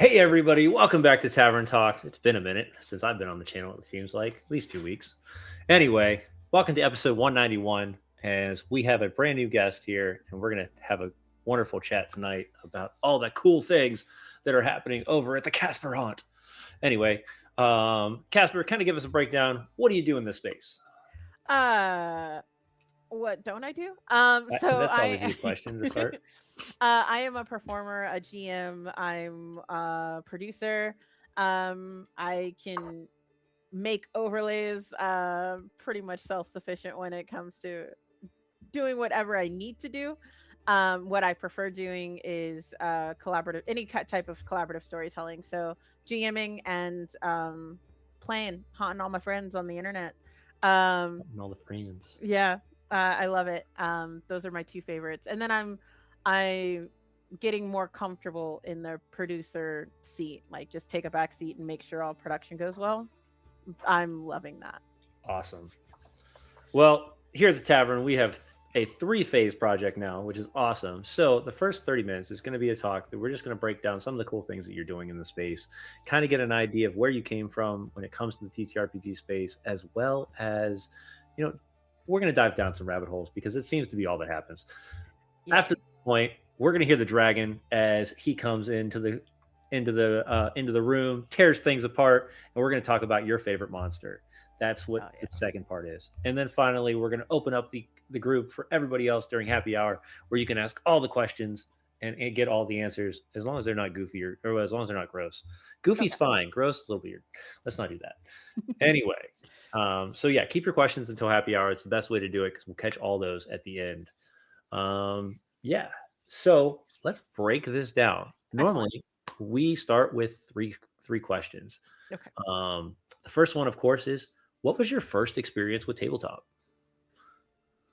Hey everybody, welcome back to Tavern Talk. It's been a minute since I've been on the channel, it seems like, at least 2 weeks. Anyway, welcome to episode 191, as we have a brand new guest here, and we're going to have a wonderful chat tonight about all the cool things that are happening over at the Casper haunt. Anyway, Casper, kind of give us a breakdown. What do you do in this space? Uh, what don't I do? So That's always a I good question to start. I am a performer, a GM. I'm a producer. I can make overlays. Pretty much self-sufficient when it comes to doing whatever I need to do. What I prefer doing is collaborative, any type of collaborative storytelling. So GMing and playing, haunting all my friends on the internet. Um, And all the friends. yeah, I love it. Those are my two favorites. And then I getting more comfortable in the producer seat, like just take a back seat and make sure all production goes well. I'm loving that. Awesome. Well, here at the tavern, we have a three-phase project now, which is awesome. So the first 30 minutes is going to be a talk that we're just going to break down some of the cool things that you're doing in the space, kind of get an idea of where you came from when it comes to the TTRPG space, as well as, you know, we're going to dive down some rabbit holes because it seems to be all that happens. After Yay. this point, we're going to hear the dragon as he comes into the room, tears things apart, and we're going to talk about your favorite monster. That's what Oh the yeah. second part is. And then finally, we're going to open up the group for everybody else during happy hour, where you can ask all the questions and get all the answers, as long as they're not goofy or as long as they're not gross. Goofy's Okay. fine. Gross is a little weird. Let's not do that. Anyway, so yeah, keep your questions until happy hour. It's the best way to do it because we'll catch all those at the end. Yeah. So let's break this down. Excellent. Normally, we start with three questions. Okay. The first one, of course, is what was your first experience with tabletop?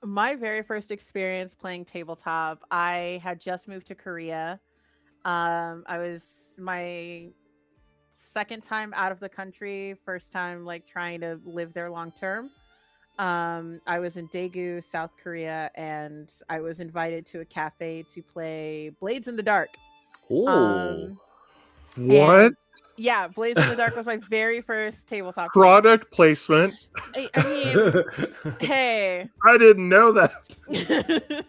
My very first experience playing tabletop, I had just moved to Korea. I was my second time out of the country, first time like trying to live there long term. I was in Daegu, South Korea, and I was invited to a cafe to play Blades in the Dark. Oh, Um, What? and yeah, Blades in the Dark was my very first tabletop game. Product placement. I mean, hey, I didn't know that.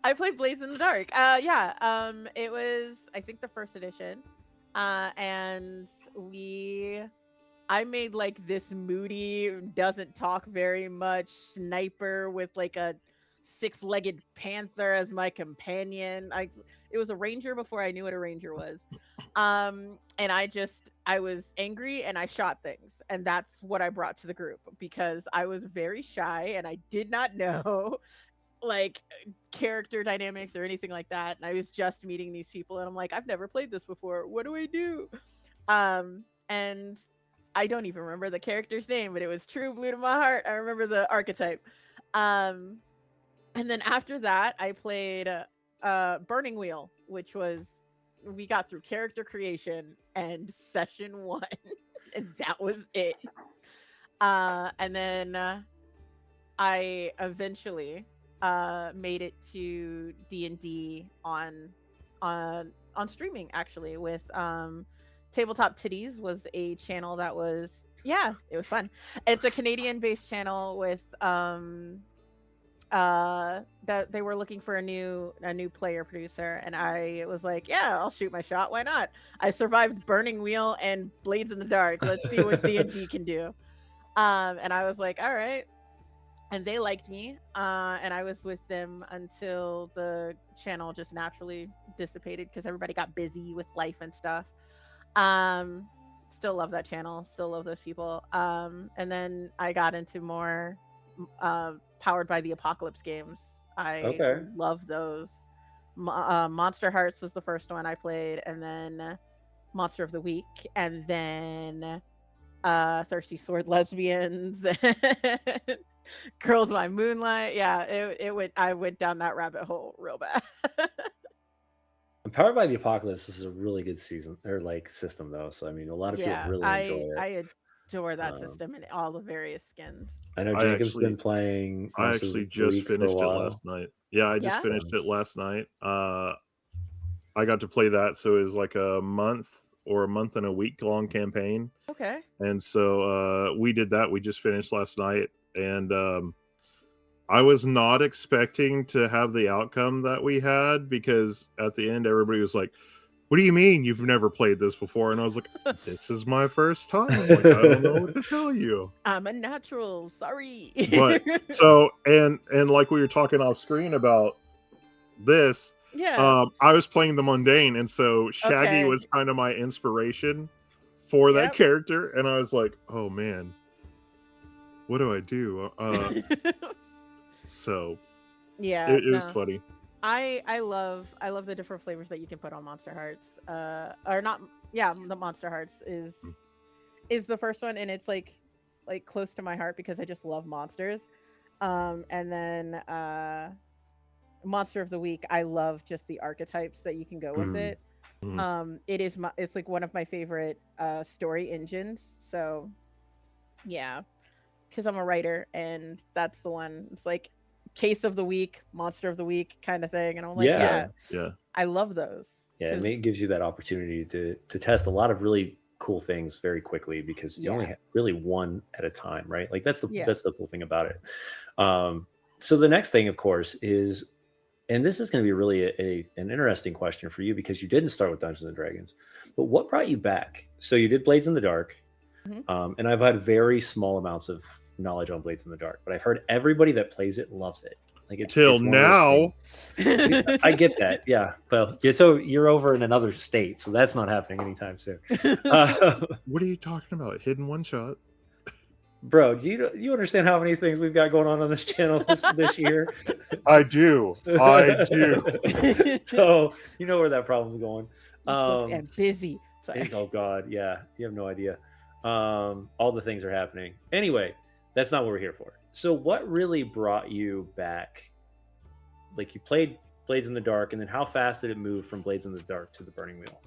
I played Blades in the Dark. Yeah. It was I think the first edition. And I made like this moody, doesn't talk very much sniper with like a six-legged panther as my companion. It was a ranger before I knew what a ranger was. And I was angry and I shot things, and that's what I brought to the group because I was very shy and I did not know like character dynamics or anything like that. And I was just meeting these people and I'm like, I've never played this before. What do I do? And I don't even remember the character's name, but it was true blue to my heart. I remember the archetype. Um, and then after that, I played Burning Wheel, which was we got through character creation and session one, and that was it. And then I eventually made it to D&D on streaming actually with Tabletop Titties was a channel that was yeah, it was fun. It's a Canadian based channel with that they were looking for a new player producer, and I was like, yeah, I'll shoot my shot, why not? I survived Burning Wheel and Blades in the Dark, let's see what D&D can do. And I was like, all right. And they liked me, and I was with them until the channel just naturally dissipated because everybody got busy with life and stuff. um Still love that channel, still love those people. And then I got into more Powered by the Apocalypse games. I okay. love those. Monster Hearts was the first one I played, and then Monster of the Week, and then Thirsty Sword Lesbians, Girls by Moonlight. Yeah, it went. I went down that rabbit hole real bad. Empowered by the Apocalypse is a really good season or like system though. So I mean, a lot of people Yeah, really enjoy I it. adore that Um, system and all the various skins. I know I Jacob's been actually playing I Monsters actually of the just Week for a finished it last while. night. Yeah, I just Yeah. finished So it last night. I got to play that, so it was like a month or a month and a week long campaign. Okay. And so we did that. We just finished last night, and I was not expecting to have the outcome that we had, because at the end everybody was like, "What do you mean you've never played this before?" And I was like, "This is my first time. Like, I don't know what to tell you." I'm a natural. Sorry. But so and like we were talking off screen about this, yeah. I was playing the mundane, and so Shaggy Okay. was kind of my inspiration for that Yep. character, and I was like, "Oh man, what do I do?" So yeah. it was No. funny. I love the different flavors that you can put on Monster Hearts. Or not. Yeah, the Monster Hearts is the first one, and it's like close to my heart because I just love monsters. And then Monster of the Week, I love just the archetypes that you can go with it. It's like one of my favorite story engines. So yeah, because I'm a writer, and that's the one. It's like case of the week, monster of the week kind of thing, and I'm like, Yeah. Yeah. I love those. Yeah, I 'Cause- mean, it gives you that opportunity to test a lot of really cool things very quickly, because you only have really one at a time, right? Like that's the cool thing about it. So the next thing, of course, is, and this is going to be really an interesting question for you, because you didn't start with Dungeons and Dragons, but what brought you back? So you did Blades in the Dark, Mhm. and I've had very small amounts of knowledge on Blades in the Dark, but I've heard everybody that plays it loves it. Like Till it's one of those now. things. I get that, yeah. Well, you're over in another state, so that's not happening anytime soon. What are you talking about? Hidden one shot? Bro, do you understand how many things we've got going on this channel this year? I do. I do. So you know where that problem's going. I'm busy. Sorry. Oh God, yeah, you have no idea. All the things are happening. Anyway, that's not what we're here for. So what really brought you back? Like, you played Blades in the Dark, and then how fast did it move from Blades in the Dark to the Burning Wheel?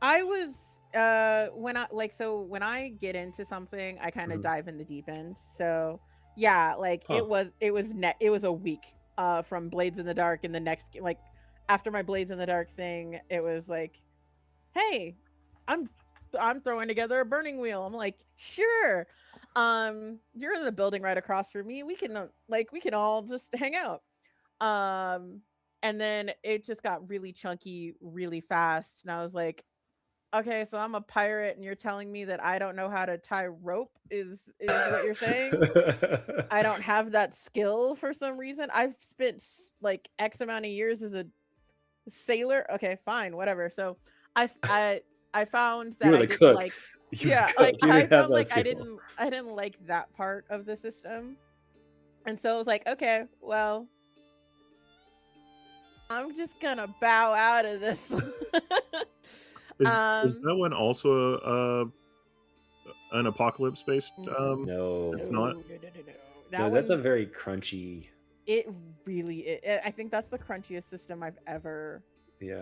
I was when I get into something, I kind of dive in the deep end. So yeah, like it was a week from Blades in the Dark, and the next, like, after my Blades in the Dark thing, it was like, hey, I'm throwing together a burning wheel. I'm like, sure. You're in the building right across from me. We can all just hang out. And then it just got really chunky really fast, and I was like, okay, so I'm a pirate, and you're telling me that I don't know how to tie rope is what you're saying? I don't have that skill for some reason. I've spent like X amount of years as a sailor. Okay, fine, whatever. So I found that I didn't like. Yeah, like I found like I didn't like that part of the system, and so I was like, okay, well, I'm just gonna bow out of this. Is that one also an apocalypse based? No, it's not. No, that's a very crunchy. It really, I think that's the crunchiest system I've ever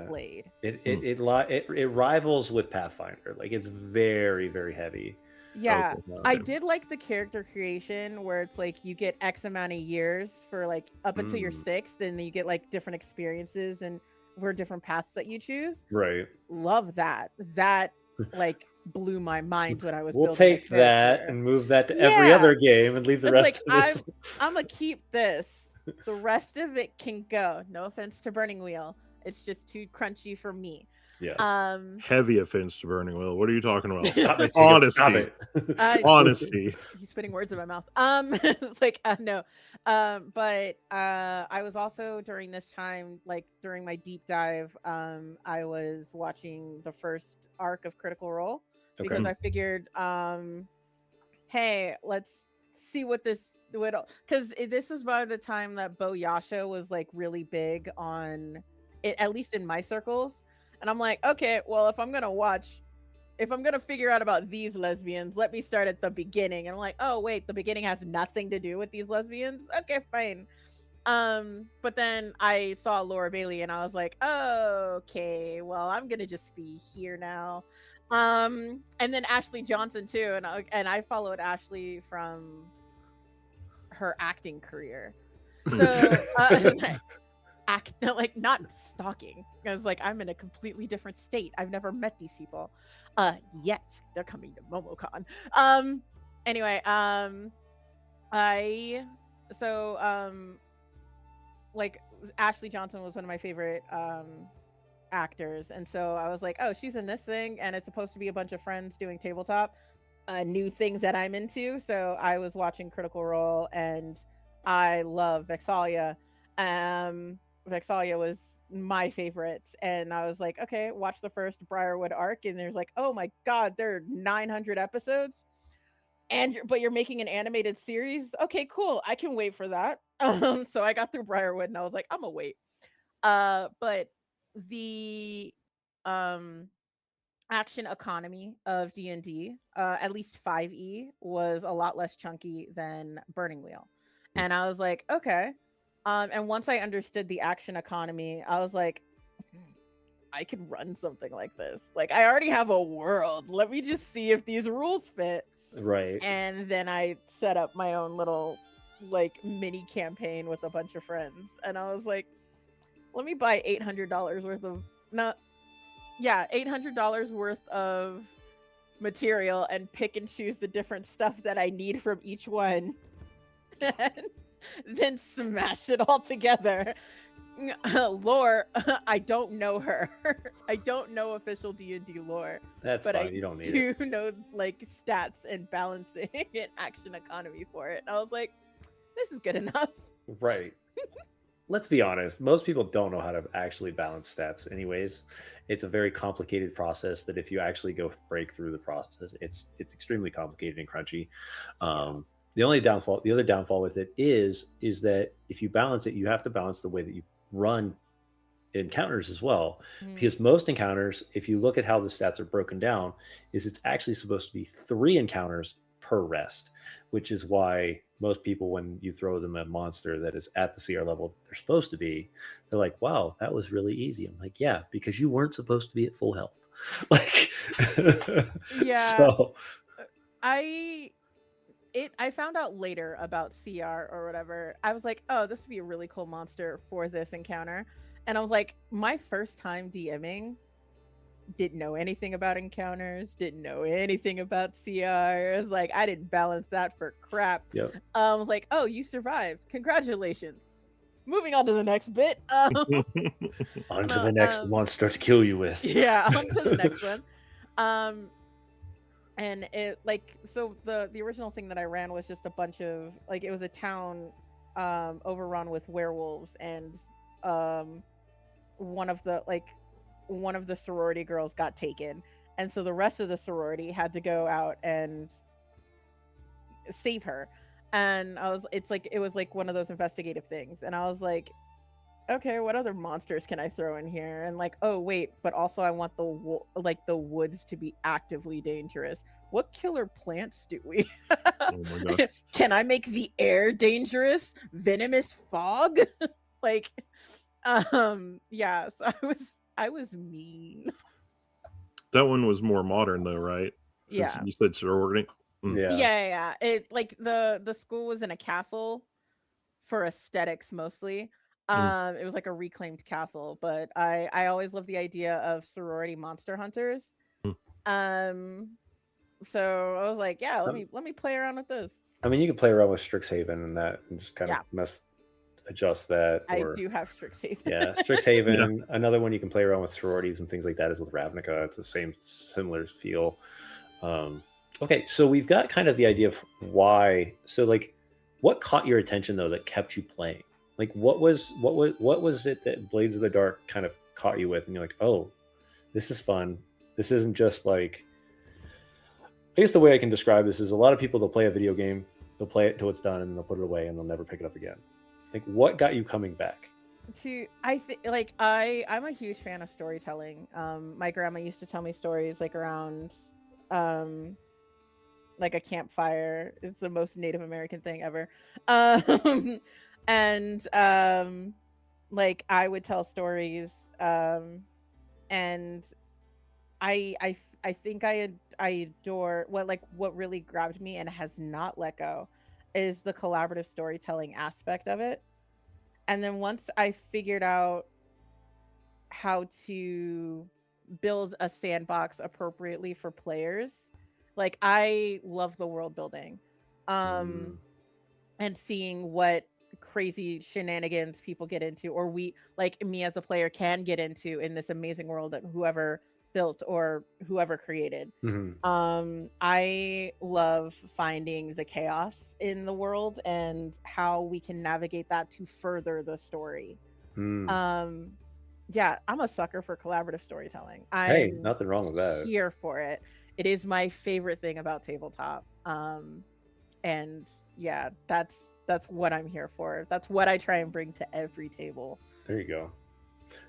played. It rivals with Pathfinder. Like, it's very, very heavy. Yeah, I did like the character creation where it's like you get X amount of years for like up until your 6th, and then you get like different experiences and for different paths that you choose. Right. Love that. That like blew my mind when I was. We'll take that and move that to every other game and leave the rest of it. I'm gonna keep this. The rest of it can go. No offense to Burning Wheel. It's just too crunchy for me. Yeah. Heavy offense to Burning Wheel. What are you talking about? Stop it, honesty. Stop it. Honesty. He's putting words in my mouth. It's like no. But I was also during this time, like during my deep dive, I was watching the first arc of Critical Role because I figured, hey, let's see what this would, because this was by the time that Bo Yasha was like really big on it, at least in my circles. And I'm like, okay, well, if I'm going to figure out about these lesbians, let me start at the beginning. And I'm like, oh, wait, the beginning has nothing to do with these lesbians? Okay, fine. But then I saw Laura Bailey, and I was like, oh, okay, well, I'm going to just be here now. And then Ashley Johnson, too. And I followed Ashley from her acting career. So act like not stalking. I was like, I'm in a completely different state. I've never met these people. Yet they're coming to MomoCon. Anyway, I so like Ashley Johnson was one of my favorite actors, and so I was like, oh, she's in this thing, and it's supposed to be a bunch of friends doing tabletop, new things that I'm into. So I was watching Critical Role, and I love Vexalia. Vexalia was my favorite, and I was like, okay, watch the first Briarwood arc, and there's like, oh my god, there are 900 episodes, and but you're making an animated series. Okay, cool, I can wait for that. So I got through Briarwood, and I was like, I'm gonna wait. But the um action economy of D&D, at least 5e, was a lot less chunky than Burning Wheel. And I was like, okay. And once I understood the action economy, I was like, I could run something like this. Like, I already have a world. Let me just see if these rules fit. Right. And then I set up my own little like mini campaign with a bunch of friends. And I was like, let me buy $800 worth of $800 worth of material and pick and choose the different stuff that I need from each one, and then smash it all together. Lore, I don't know her. I don't know official D&D lore. That's but fine. I You don't need do it. know like stats and balancing and action economy for it. And I was like, this is good enough. Right. Let's be honest. Most people don't know how to actually balance stats anyways. It's a very complicated process that if you actually go break through the process, it's extremely complicated and crunchy. The other downfall with it is that if you balance it, you have to balance the way that you run encounters as well, because most encounters, if you look at how the stats are broken down, is it's actually supposed to be 3 encounters per rest, which is why most people, when you throw them a monster that is at the CR level that they're supposed to be, they're like, wow, that was really easy. I'm like, yeah, because you weren't supposed to be at full health. Like, Yeah. So I found out later about CR or whatever. I was like, oh, this would be a really cool monster for this encounter. And I was like, my first time DMing, didn't know anything about encounters, didn't know anything about CR. It was like, I didn't balance that for crap. Yep. I was like, oh, you survived. Congratulations. Moving on to the next bit. On to the next monster to kill you with. Yeah, on to the next one. And it like, so the original thing that I ran was just a bunch of like, it was a town overrun with werewolves, and one of the sorority girls got taken, and so the rest of the sorority had to go out and save her. And it was like one of those investigative things, and I was like, okay, what other monsters can I throw in here? And like, oh wait, but also I want the woods to be actively dangerous. What killer plants do we Oh my gosh. can I make the air dangerous? Venomous fog? Like, yeah, so I was mean. That one was more modern though, right? Since Yeah. you said sorority. Yeah. It like the school was in a castle for aesthetics mostly. It was like a reclaimed castle, but I always loved the idea of sorority monster hunters. So I was like, yeah, let me play around with this. I mean, you can play around with Strixhaven and that, and just kind of adjust that. Or, I do have Strixhaven. Yeah, Strixhaven. Yeah. Another one you can play around with sororities and things like that is with Ravnica. It's the similar feel. Okay, so we've got kind of the idea of why. So, like, what caught your attention though that kept you playing? Like, what was it that Blades of the Dark kind of caught you with, and you're like, oh, this is fun. This isn't just like. I guess the way I can describe this is a lot of people, they'll play a video game, they'll play it until it's done, and then they'll put it away, and they'll never pick it up again. Like, what got you coming back? I'm a huge fan of storytelling. My grandma used to tell me stories like around like a campfire. It's the most Native American thing ever. And like I would tell stories, and I think I adore what really grabbed me and has not let go is the collaborative storytelling aspect of it. And then once I figured out how to build a sandbox appropriately for players, like I love the world building. Um Mm, and seeing what crazy shenanigans people get into, or we, like me as a player, can get into in this amazing world that whoever built or whoever created. mhm, I love finding the chaos in the world and how we can navigate that to further the story. mm. um yeah, I'm a sucker for collaborative storytelling. Hey, I'm nothing wrong with that. here for it. It is my favorite thing about tabletop. And yeah, that's what I'm here for. That's what I try and bring to every table. There you go.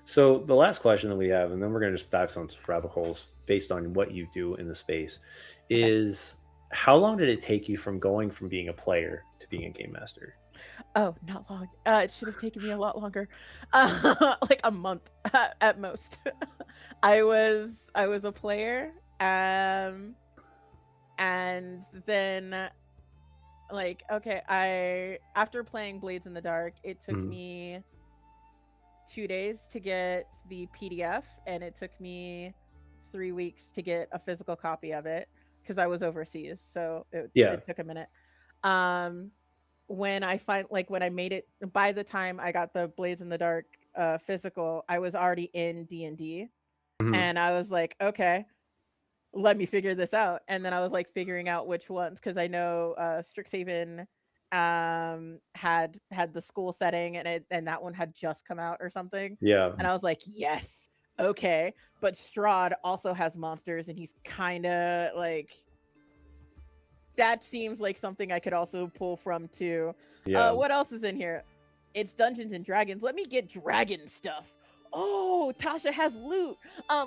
So the last question that we have, and then we're gonna just dive some rabbit holes based on what you do in the space, Okay. is how long did it take you from going from being a player to being a game master? Oh, not long. It should have taken me a lot longer. Like a month at most. I was a player, and then, like, okay, I after playing Blades in the Dark, it took Mhm. me 2 days to get the PDF, and it took me 3 weeks to get a physical copy of it because I was overseas, so it Yeah. it took a minute. Um, when I find like when I made it, by the time I got the Blades in the Dark physical, I was already in D&D, Mhm. and I was like, okay, let me figure this out. And then I was like figuring out which ones, because I know Strixhaven had the school setting, and that one had just come out or something. Yeah. And I was like, yes, okay. But Strahd also has monsters, and he's kind of like, that seems like something I could also pull from too. Yeah. What else is in here? It's Dungeons and Dragons. Let me get dragon stuff. Oh, Tasha has loot.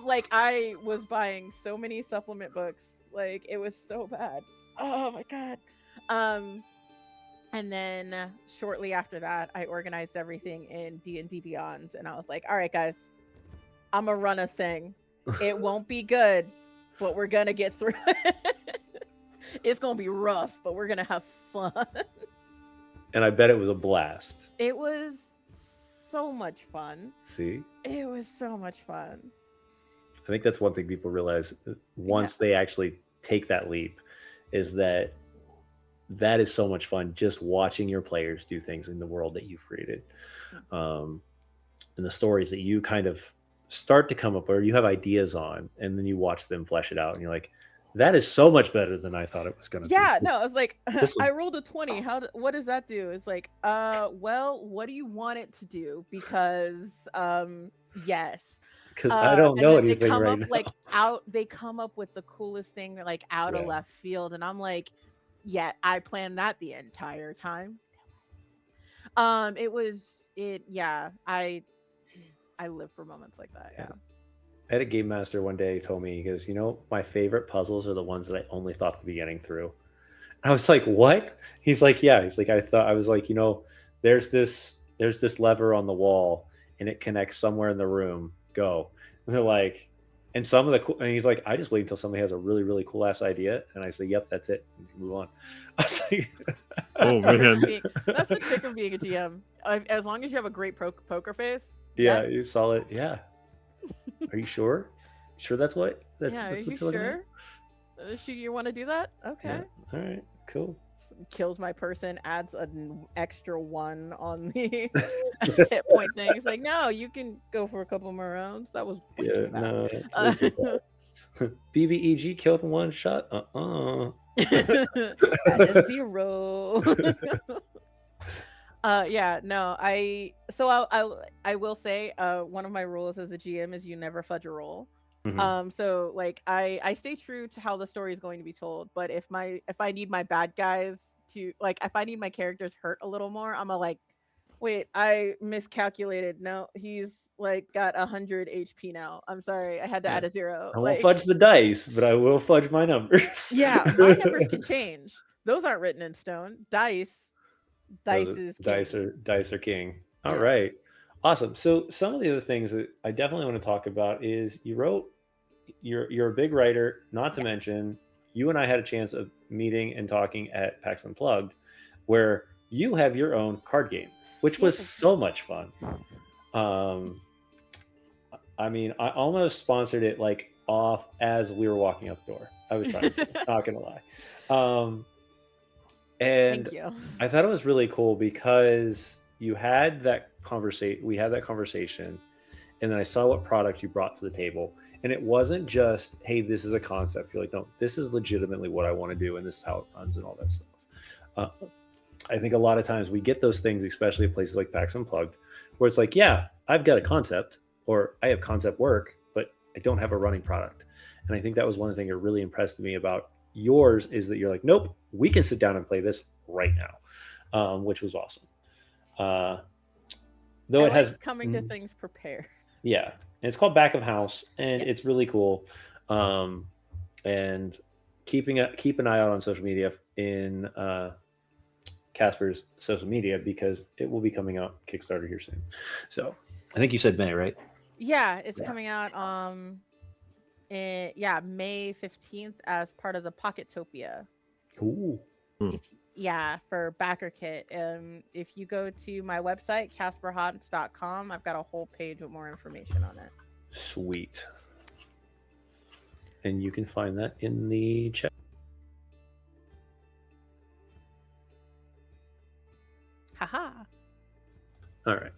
Like I was buying so many supplement books. Like it was so bad. Oh my god. Um, and then shortly after that, I organized everything in D&D Beyond, and I was like, all right, guys, I'm gonna run a thing. It won't be good, but we're gonna get through it. It's gonna be rough, but we're gonna have fun. And I bet it was a blast. It was so much fun. See? It was so much fun. I think that's one thing people realize Yeah. once they actually take that leap is that that is so much fun just watching your players do things in the world that you've created. Um, and the stories that you kind of start to come up or you have ideas on, and then you watch them flesh it out, and you're like, that is so much better than I thought it was going to be. Yeah, no, I was like, This I one, rolled a 20. What does that do? It's like, well, what do you want it to do? Because yes. because I don't And know then they anything come right up now. like they come up with the coolest thing, like out of Yeah. left field, and I'm like, yeah, I planned that the entire time. Yeah, I live for moments like that. Yeah. I had a game master one day told me, he goes, my favorite puzzles are the ones that I only thought to be getting through. I was like, what? He's like, yeah. He's like, I was like, there's this lever on the wall and it connects somewhere in the room. Go. And they're like, and some of the cool, and he's like, I just wait until somebody has a really, really cool ass idea. And I say, yep, that's it. And move on. I was like, Oh man. That's the trick of being a GM. As long as you have a great poker face. yeah, you saw it. Yeah. Are you sure? Sure that's what Yeah, that's are what you you're looking sure? You want to do that? Okay. at? All right, cool. Kills my person, adds an extra 1 on the hit point thing. It's like, no, you can go for a couple more rounds. That was way Yeah, too no, fast. it's way too fast. BBEG killed in one shot. At a 0. Yeah, no, I will say, one of my rules as a GM is you never fudge a roll. Mhm. So like I stay true to how the story is going to be told, but if I need my bad guys to, like, if I need my characters hurt a little more, I'm like, wait, I miscalculated. No, he's like got 100 HP now. I'm sorry, I had to Yeah. add a 0. I won't Like, fudge the dice, but I will fudge my numbers. yeah, my numbers can change. Those aren't written in stone. Dice is king. Dice are king. All Yeah. right. Awesome. So some of the other things that I definitely want to talk about is you're a big writer, not to mention you and I had a chance of meeting and talking at PAX Unplugged, where you have your own card game. which Yeah, was 'cause- so much fun. I mean, I almost sponsored it like off as we were walking out the door. I was trying to, not gonna lie. And Thank you. I thought it was really cool because you had that conversation. We had that conversation, and then I saw what product you brought to the table, and it wasn't just, "Hey, this is a concept." You're like, "No, this is legitimately what I want to do, and this is how it runs, and all that stuff." Uh, I think a lot of times we get those things, especially at places like PAX Unplugged, where it's like, "Yeah, I've got a concept, or I have concept work, but I don't have a running product." And I think that was one thing that really impressed me about yours is that you're like, "Nope, we can sit down and play this right now," which was awesome. Though I it has like coming to things prepared. yeah, and it's called Back of House, and Yeah. it's really cool. And keep an eye out on social media in Casper's social media because it will be coming out Kickstarter here soon. So I think you said May, right? Yeah, it's Yeah. coming out May 15th as part of the Pocketopia. Cool. For backer kit. If you go to my website casperhotz.com, I've got a whole page with more information on it. Sweet. And you can find that in the chat. Haha. All right.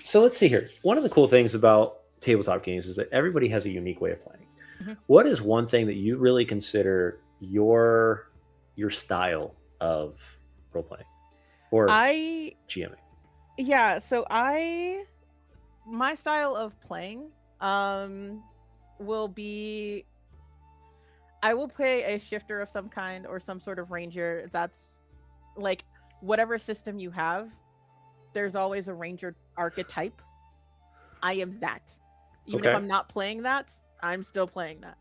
So let's see here. One of the cool things about tabletop games is that everybody has a unique way of playing. Mhm. What is one thing that you really consider your style of role playing or GMing? Yeah, so my style of playing will be I will play a shifter of some kind or some sort of ranger. That's like whatever system you have, there's always a ranger archetype. I am that. Even if Okay. I'm not playing that, I'm still playing that.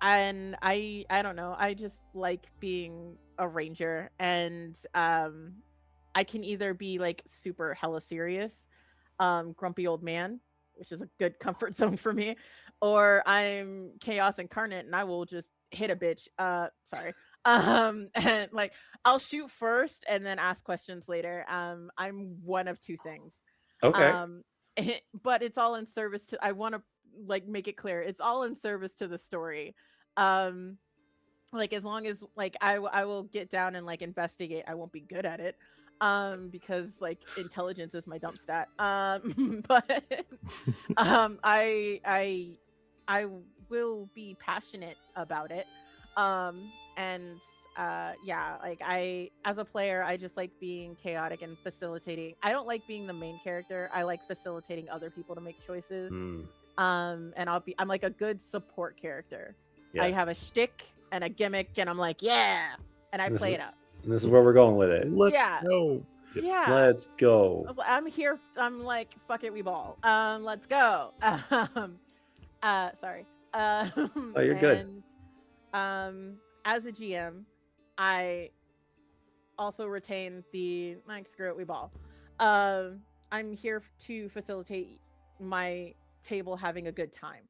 And I don't know, I just like being a ranger, and I can either be like super hella serious, grumpy old man, which is a good comfort zone for me, or I'm chaos incarnate and I will just hit a bitch. Sorry. And like I'll shoot first and then ask questions later. I'm one of two things. Okay. But it's all in service to, I want to like make it clear, it's all in service to the story. Like as long as like I will get down and like investigate. I won't be good at it because like intelligence is my dump stat. But I will be passionate about it. And like I, as a player, I just like being chaotic and facilitating. I don't like being the main character. I like facilitating other people to make choices. And I'm like a good support character. Yeah. I have a shtick and a gimmick, and I'm like, yeah, and I play it up. And this is where we're going with it. Let's Yeah. go. Yeah. Let's go. I'm here. I'm like, fuck it, we ball. Let's go. Sorry. Oh, you're good. As a GM, I also retain the like, screw it, we ball. I'm here to facilitate my table having a good time.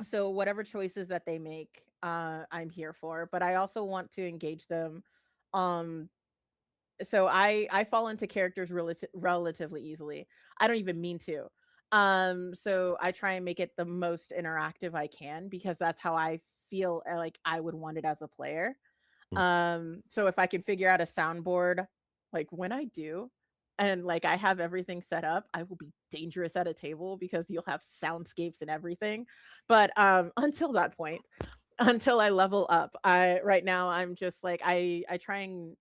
So whatever choices that they make, I'm here for, but I also want to engage them. So I fall into characters relatively easily. I don't even mean to. So I try and make it the most interactive I can because that's how I feel like I would want it as a player. So if I can figure out a soundboard, like when I do, and like I have everything set up, I will be dangerous at a table because you'll have soundscapes and everything. But until that point, until I level up, right now I'm just like I try and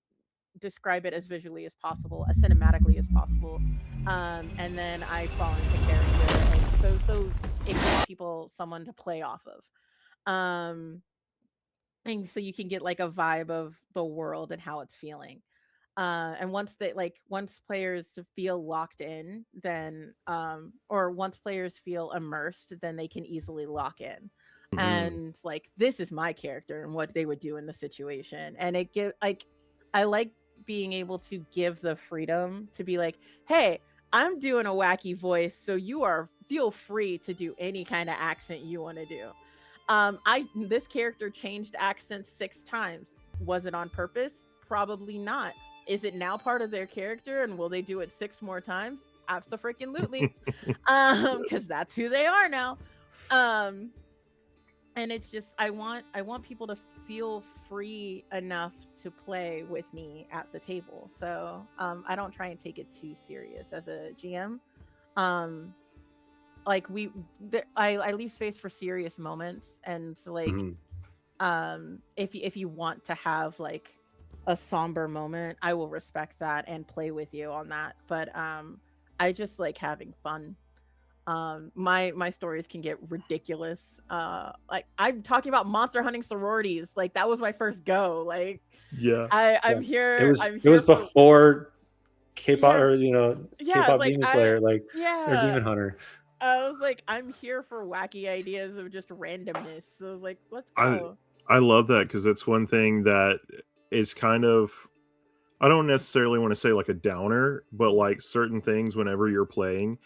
describe it as visually as possible, as cinematically as possible, and then I fall into character, and so it gives people someone to play off of, and so you can get like a vibe of the world and how it's feeling. And once players feel locked in, then or once players feel immersed, then they can easily lock in. And like, this is my character and what they would do in the situation, and it give like I like being able to give the freedom to be like, hey, I'm doing a wacky voice, so feel free to do any kind of accent you want to do. This character changed accents 6 times. Was it on purpose? Probably not. Is it now part of their character, and will they do it 6 more times? Abso-freaking-lutely. Because that's who they are now. And it's just I want people to feel free enough to play with me at the table. So I don't try and take it too serious as a GM. Like I leave space for serious moments, and so, like if you want to have like a somber moment, I will respect that and play with you on that. But I just like having fun. My stories can get ridiculous. Like I'm talking about monster hunting sororities. Like that was my first go. Like Yeah. I'm here. It was before K-pop, or K-pop Demon Slayer, or Demon Hunter. I was like, I'm here for wacky ideas of just randomness. So I was like, let's go. I love that, because it's one thing that is kind of, I don't necessarily want to say like a downer, but like certain things whenever you're playing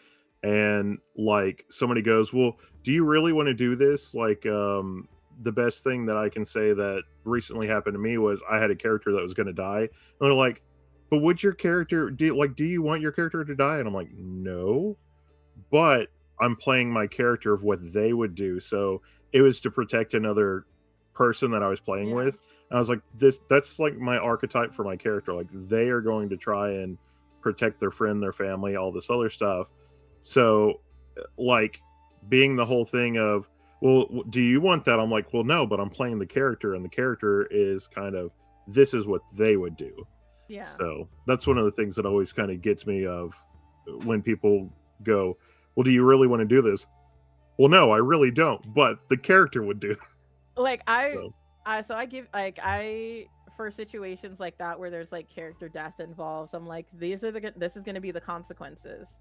and like somebody goes, well, do you really want to do this? Like the best thing that I can say that recently happened to me was I had a character that was going to die. And they're like, but would your character do you want your character to die? And I'm like, no, but I'm playing my character of what they would do. So it was to protect another person that I was playing with. And I was like, that's like my archetype for my character. Like they are going to try and protect their friend, their family, all this other stuff. So like being the whole thing of, well, do you want that? I'm like, well, no, but I'm playing the character, and the character is kind of, this is what they would do. Yeah. So that's one of the things that always kind of gets me of when people go, well, do you really want to do this? Well, no, I really don't, but the character would do. Like so I give like for situations like that where there's like character death involved, I'm like, this is going to be the consequences.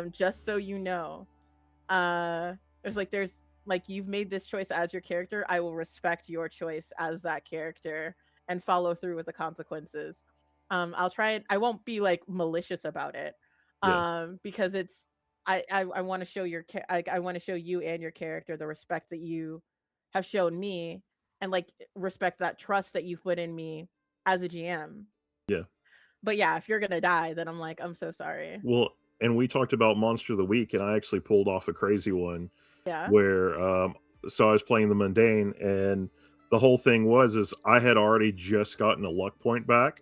Just so you know, there's like you've made this choice as your character. I will respect your choice as that character and follow through with the consequences. I'll try and I won't be like malicious about it. Because it's I want to show I want to show you and your character the respect that you have shown me, and like respect that trust that you've put in me as a GM. Yeah. But yeah, if you're gonna die, then I'm like, I'm so sorry. Well, and we talked about Monster of the Week, and I actually pulled off a crazy one. Yeah. Where so I was playing the mundane, and the whole thing is I had already just gotten a luck point back.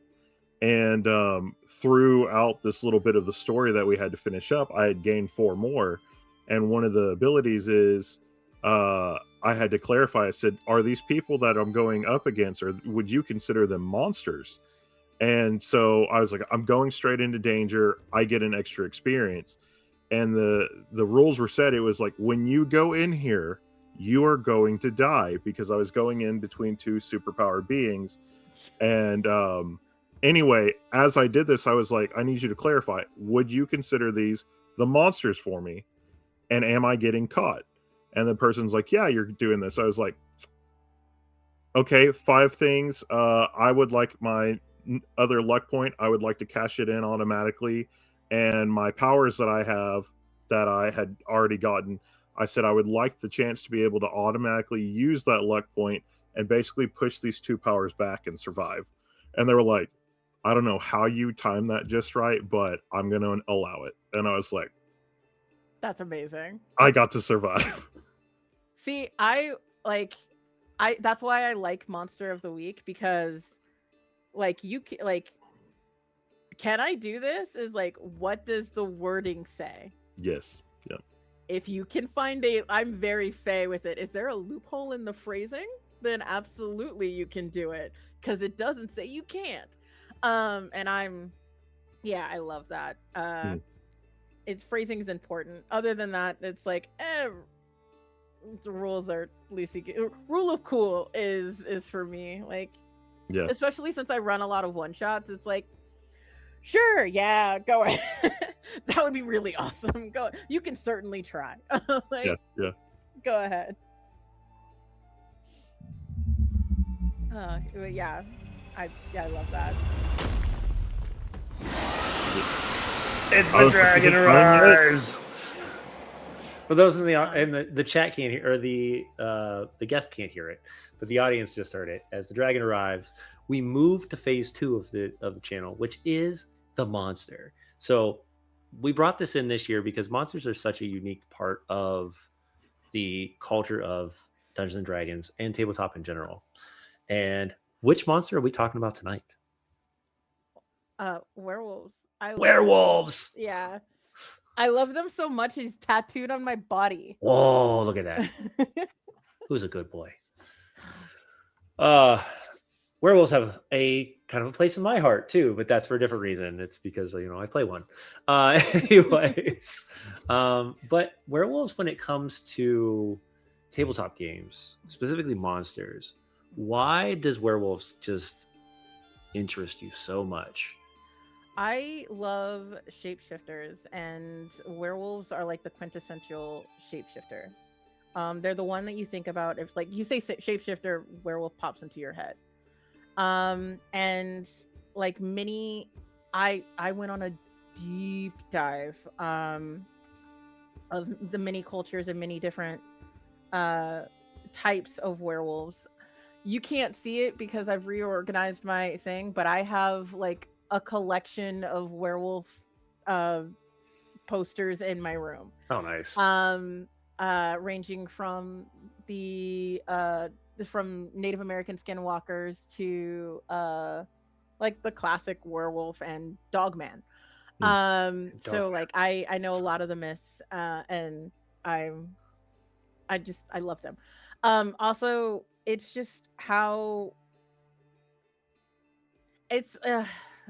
And throughout this little bit of the story that we had to finish up, I had gained 4 more. And one of the abilities is I had to clarify. I said, are these people that I'm going up against, or would you consider them monsters? And so I was like, I'm going straight into danger. I get an extra experience. And the rules were set. It was like, when you go in here, you are going to die, because I was going in between 2 superpowered beings. And anyway, as I did this, I was like, I need you to clarify, would you consider these the monsters for me? And am I getting caught? And the person's like, yeah, you're doing this. I was like, okay, 5 things. I would like my other luck point. I would like to cash it in automatically. And my powers that I have that I had already gotten, I said I would like the chance to be able to automatically use that luck point and basically push these 2 powers back and survive. And they were like, I don't know how you timed that just right, but I'm going to allow it. And I was like, that's amazing. I got to survive. See, that's why I like Monster of the Week, because like can I do this is like, what does the wording say? Yes. Yeah. If you can find I'm very fey with it. Is there a loophole in the phrasing? Then absolutely you can do it, because it doesn't say you can't. And I love that. It's phrasing is important. Other than that, it's like, the rules are loosey. Rule of cool is for me, like, yeah. Especially since I run a lot of one shots. It's like, sure, yeah, go ahead. That would be really awesome. Go. You can certainly try. Like, yeah. Go ahead. Yeah. I love that. It's the Dragon Arrives. For those in the chat can't hear, or the guest can't hear it, but the audience just heard it. As the dragon arrives, we moved to phase 2 of the channel, which is the monster. So we brought this in this year because monsters are such a unique part of the culture of Dungeons and Dragons and tabletop in general. And which monster are we talking about tonight? Werewolves. I love Werewolves. Yeah. I love them so much he's tattooed on my body. Whoa, look at that. Who's a good boy? Uh werewolves have a kind of a place in my heart too, but that's for a different reason. It's because I play one. Anyways, but werewolves, when it comes to tabletop games, specifically monsters, why does werewolves just interest you so much? I love shapeshifters, and werewolves are like the quintessential shapeshifter. They're the one that you think about if, like, you say shapeshifter, werewolf pops into your head. And like I went on a deep dive of the many cultures and many different types of werewolves. You can't see it because I've reorganized my thing, but I have like a collection of werewolf posters in my room. Oh, nice. Ranging from from Native American skinwalkers to like the classic werewolf and dogman. So like I know a lot of the myths, and I love them. Also, it's just how it's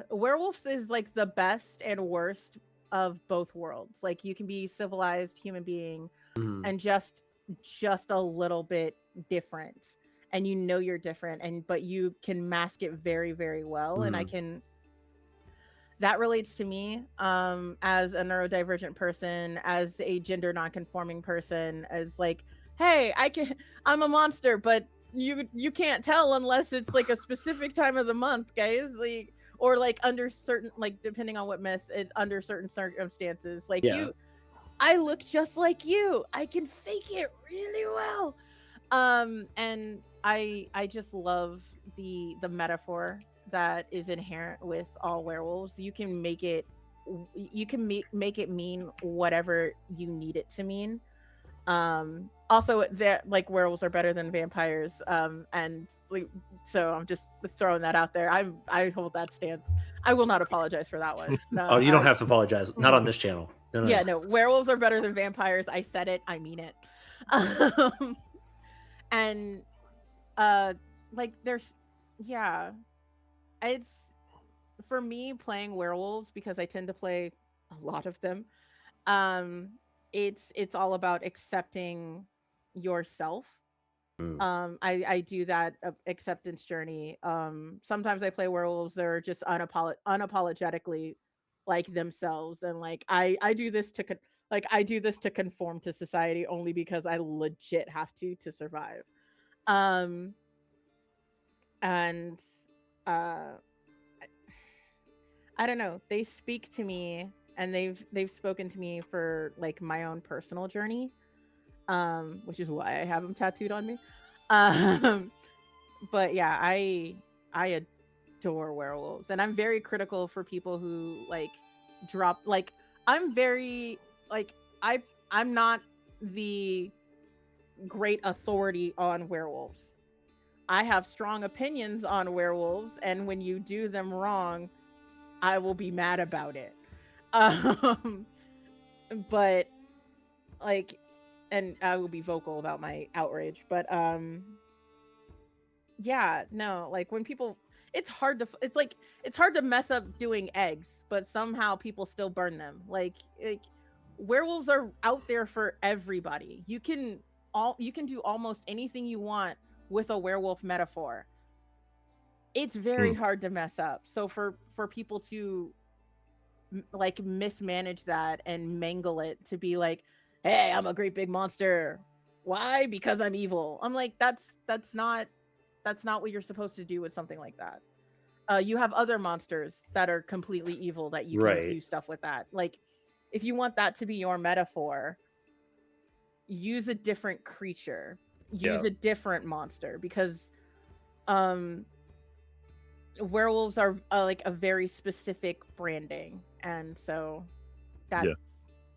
werewolves is like the best and worst of both worlds. Like, you can be civilized human being and just a little bit different, and you're different, but you can mask it very, very well. And that relates to me as a neurodivergent person, as a gender non-conforming person, as like, hey, I'm a monster, but you can't tell unless it's like a specific time of the month, guys. Like, or like under certain, like, depending on what myth, it's under certain circumstances. Like, I look just like you. I can fake it really well. And I just love the metaphor that is inherent with all werewolves. You can make it make it mean whatever you need it to mean. Also, that like werewolves are better than vampires, and like, so I'm just throwing that out there. I hold that stance. I will not apologize for that one. No, oh, you don't have to apologize. Not on this channel. No. Yeah, no, werewolves are better than vampires. I said it, I mean it. And like, there's it's, for me, playing werewolves, because I tend to play a lot of them, it's all about accepting yourself. I do that acceptance journey. Sometimes I play werewolves that are just unapologetically like themselves, and like I do this to conform to society only because I legit have to survive. And I don't know, they speak to me, and they've spoken to me for like my own personal journey, which is why I have them tattooed on me. But yeah, I adore werewolves, and I'm very critical for people who like drop, like, I'm very like, I'm not the great authority on werewolves. I have strong opinions on werewolves, and when you do them wrong, I will be mad about it. But like, and I will be vocal about my outrage, but yeah, no, like, when people, it's hard to mess up doing eggs, but somehow people still burn them. Like werewolves are out there for everybody. You can do almost anything you want with a werewolf metaphor. It's very hard to mess up. So for people to like mismanage that and mangle it to be like, hey, I'm a great big monster. Why? Because I'm evil. I'm like, that's not what you're supposed to do with something like that. You have other monsters that are completely evil that you can do stuff with that. Like, if you want that to be your metaphor, use a different creature, use a different monster, because werewolves are like a very specific branding, and so that's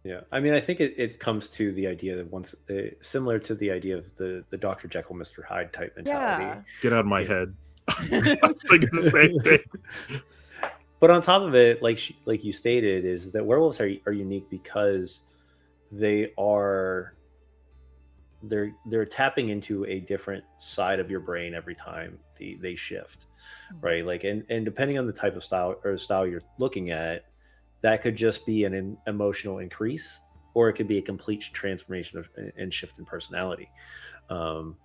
Yeah, I mean, I think it comes to the idea that once similar to the idea of the Dr. Jekyll, Mr. Hyde type mentality. Get out of my Yeah. head. I was thinking the same thing. But on top of it, like you stated, is that werewolves are unique because they are they're tapping into a different side of your brain every time they shift, right? Like, and depending on the type of style you're looking at, that could just be an emotional increase, or it could be a complete transformation and shift in personality. Um,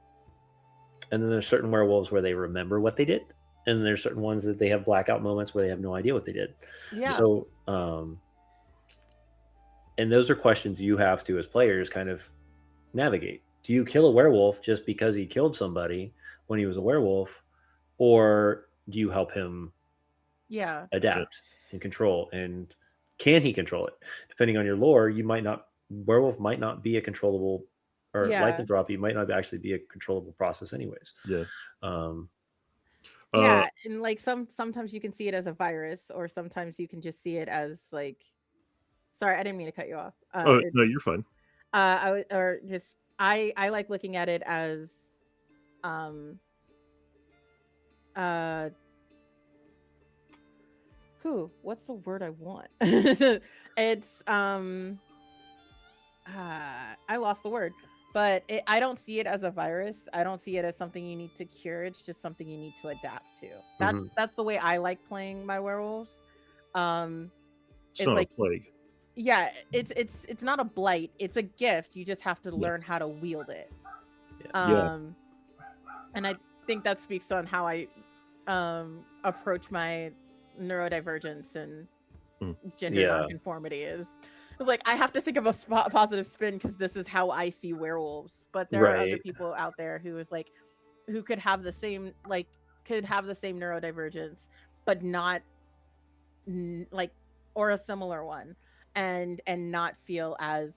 and then there's certain werewolves where they remember what they did, and then there's certain ones that they have blackout moments where they have no idea what they did. yeah. So, and those are questions you have to, as players, kind of navigate. Do you kill a werewolf just because he killed somebody when he was a werewolf, or do you help him Yeah. adapt and control? And can he control it? Depending on your lore, werewolf might not be a controllable, or Yeah. lycanthropy might not actually be a controllable process anyways. Yeah. Yeah, and like sometimes you can see it as a virus, or sometimes you can just see it as like, sorry, I didn't mean to cut you off. No, you're fine. I like looking at it as what's the word I want? It's I lost the word, but I don't see it as a virus. I don't see it as something you need to cure. It's just something you need to adapt to. That's the way I like playing my werewolves. It's it's not like a plague. Yeah, it's not a blight. It's a gift. You just have to learn how to wield it. And I think that speaks on how I approach my neurodivergence and gender nonconformity. Is like I have to think of a positive spin because this is how I see werewolves. But there are other people out there who could have the same neurodivergence, but not or a similar one, and not feel as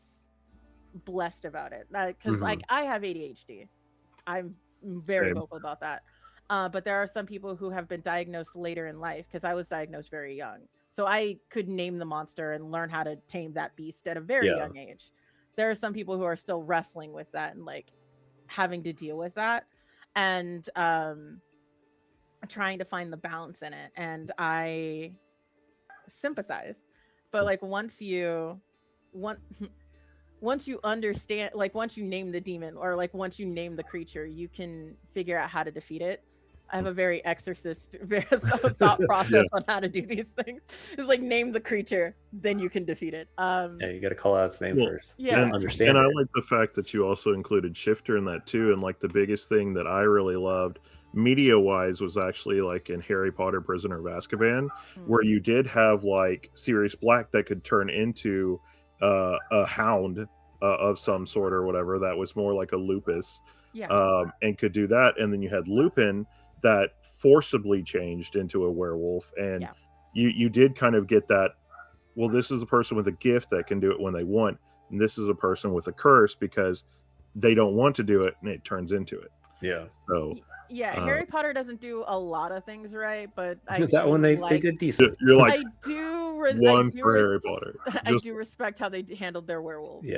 blessed about it. Because like I have ADHD. I'm very vocal about that. But there are some people who have been diagnosed later in life, because I was diagnosed very young. So I could name the monster and learn how to tame that beast at a very young age. There are some people who are still wrestling with that and like having to deal with that, and trying to find the balance in it. And I sympathize. But like once you understand, like once you name the demon, or like once you name the creature, you can figure out how to defeat it. I have a very exorcist thought process on how to do these things. It's like name the creature, then you can defeat it. You got to call out its name first. Yeah, and understand. And I like the fact that you also included Shifter in that too. And like the biggest thing that I really loved, media-wise, was actually like in Harry Potter Prisoner of Azkaban, where you did have like Sirius Black that could turn into a hound of some sort or whatever that was more like a lupus, and could do that. And then you had Lupin that forcibly changed into a werewolf, and you did kind of get that, well, this is a person with a gift that can do it when they want, and this is a person with a curse because they don't want to do it, and it turns into it. So Harry Potter doesn't do a lot of things right, but that one they did decent. You're like, I do Harry Potter. I do respect how they handled their werewolves.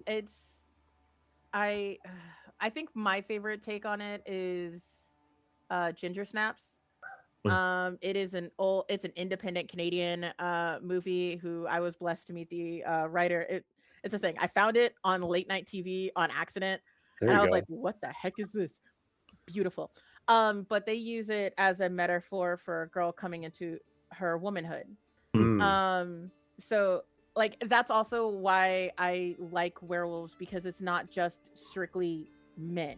It's I think my favorite take on it is Ginger Snaps. It's an independent Canadian movie who I was blessed to meet the writer. It's a thing. I found it on late night TV on accident. And I was like, what the heck is this? Beautiful. But they use it as a metaphor for a girl coming into her womanhood. So like that's also why I like werewolves, because it's not just strictly men.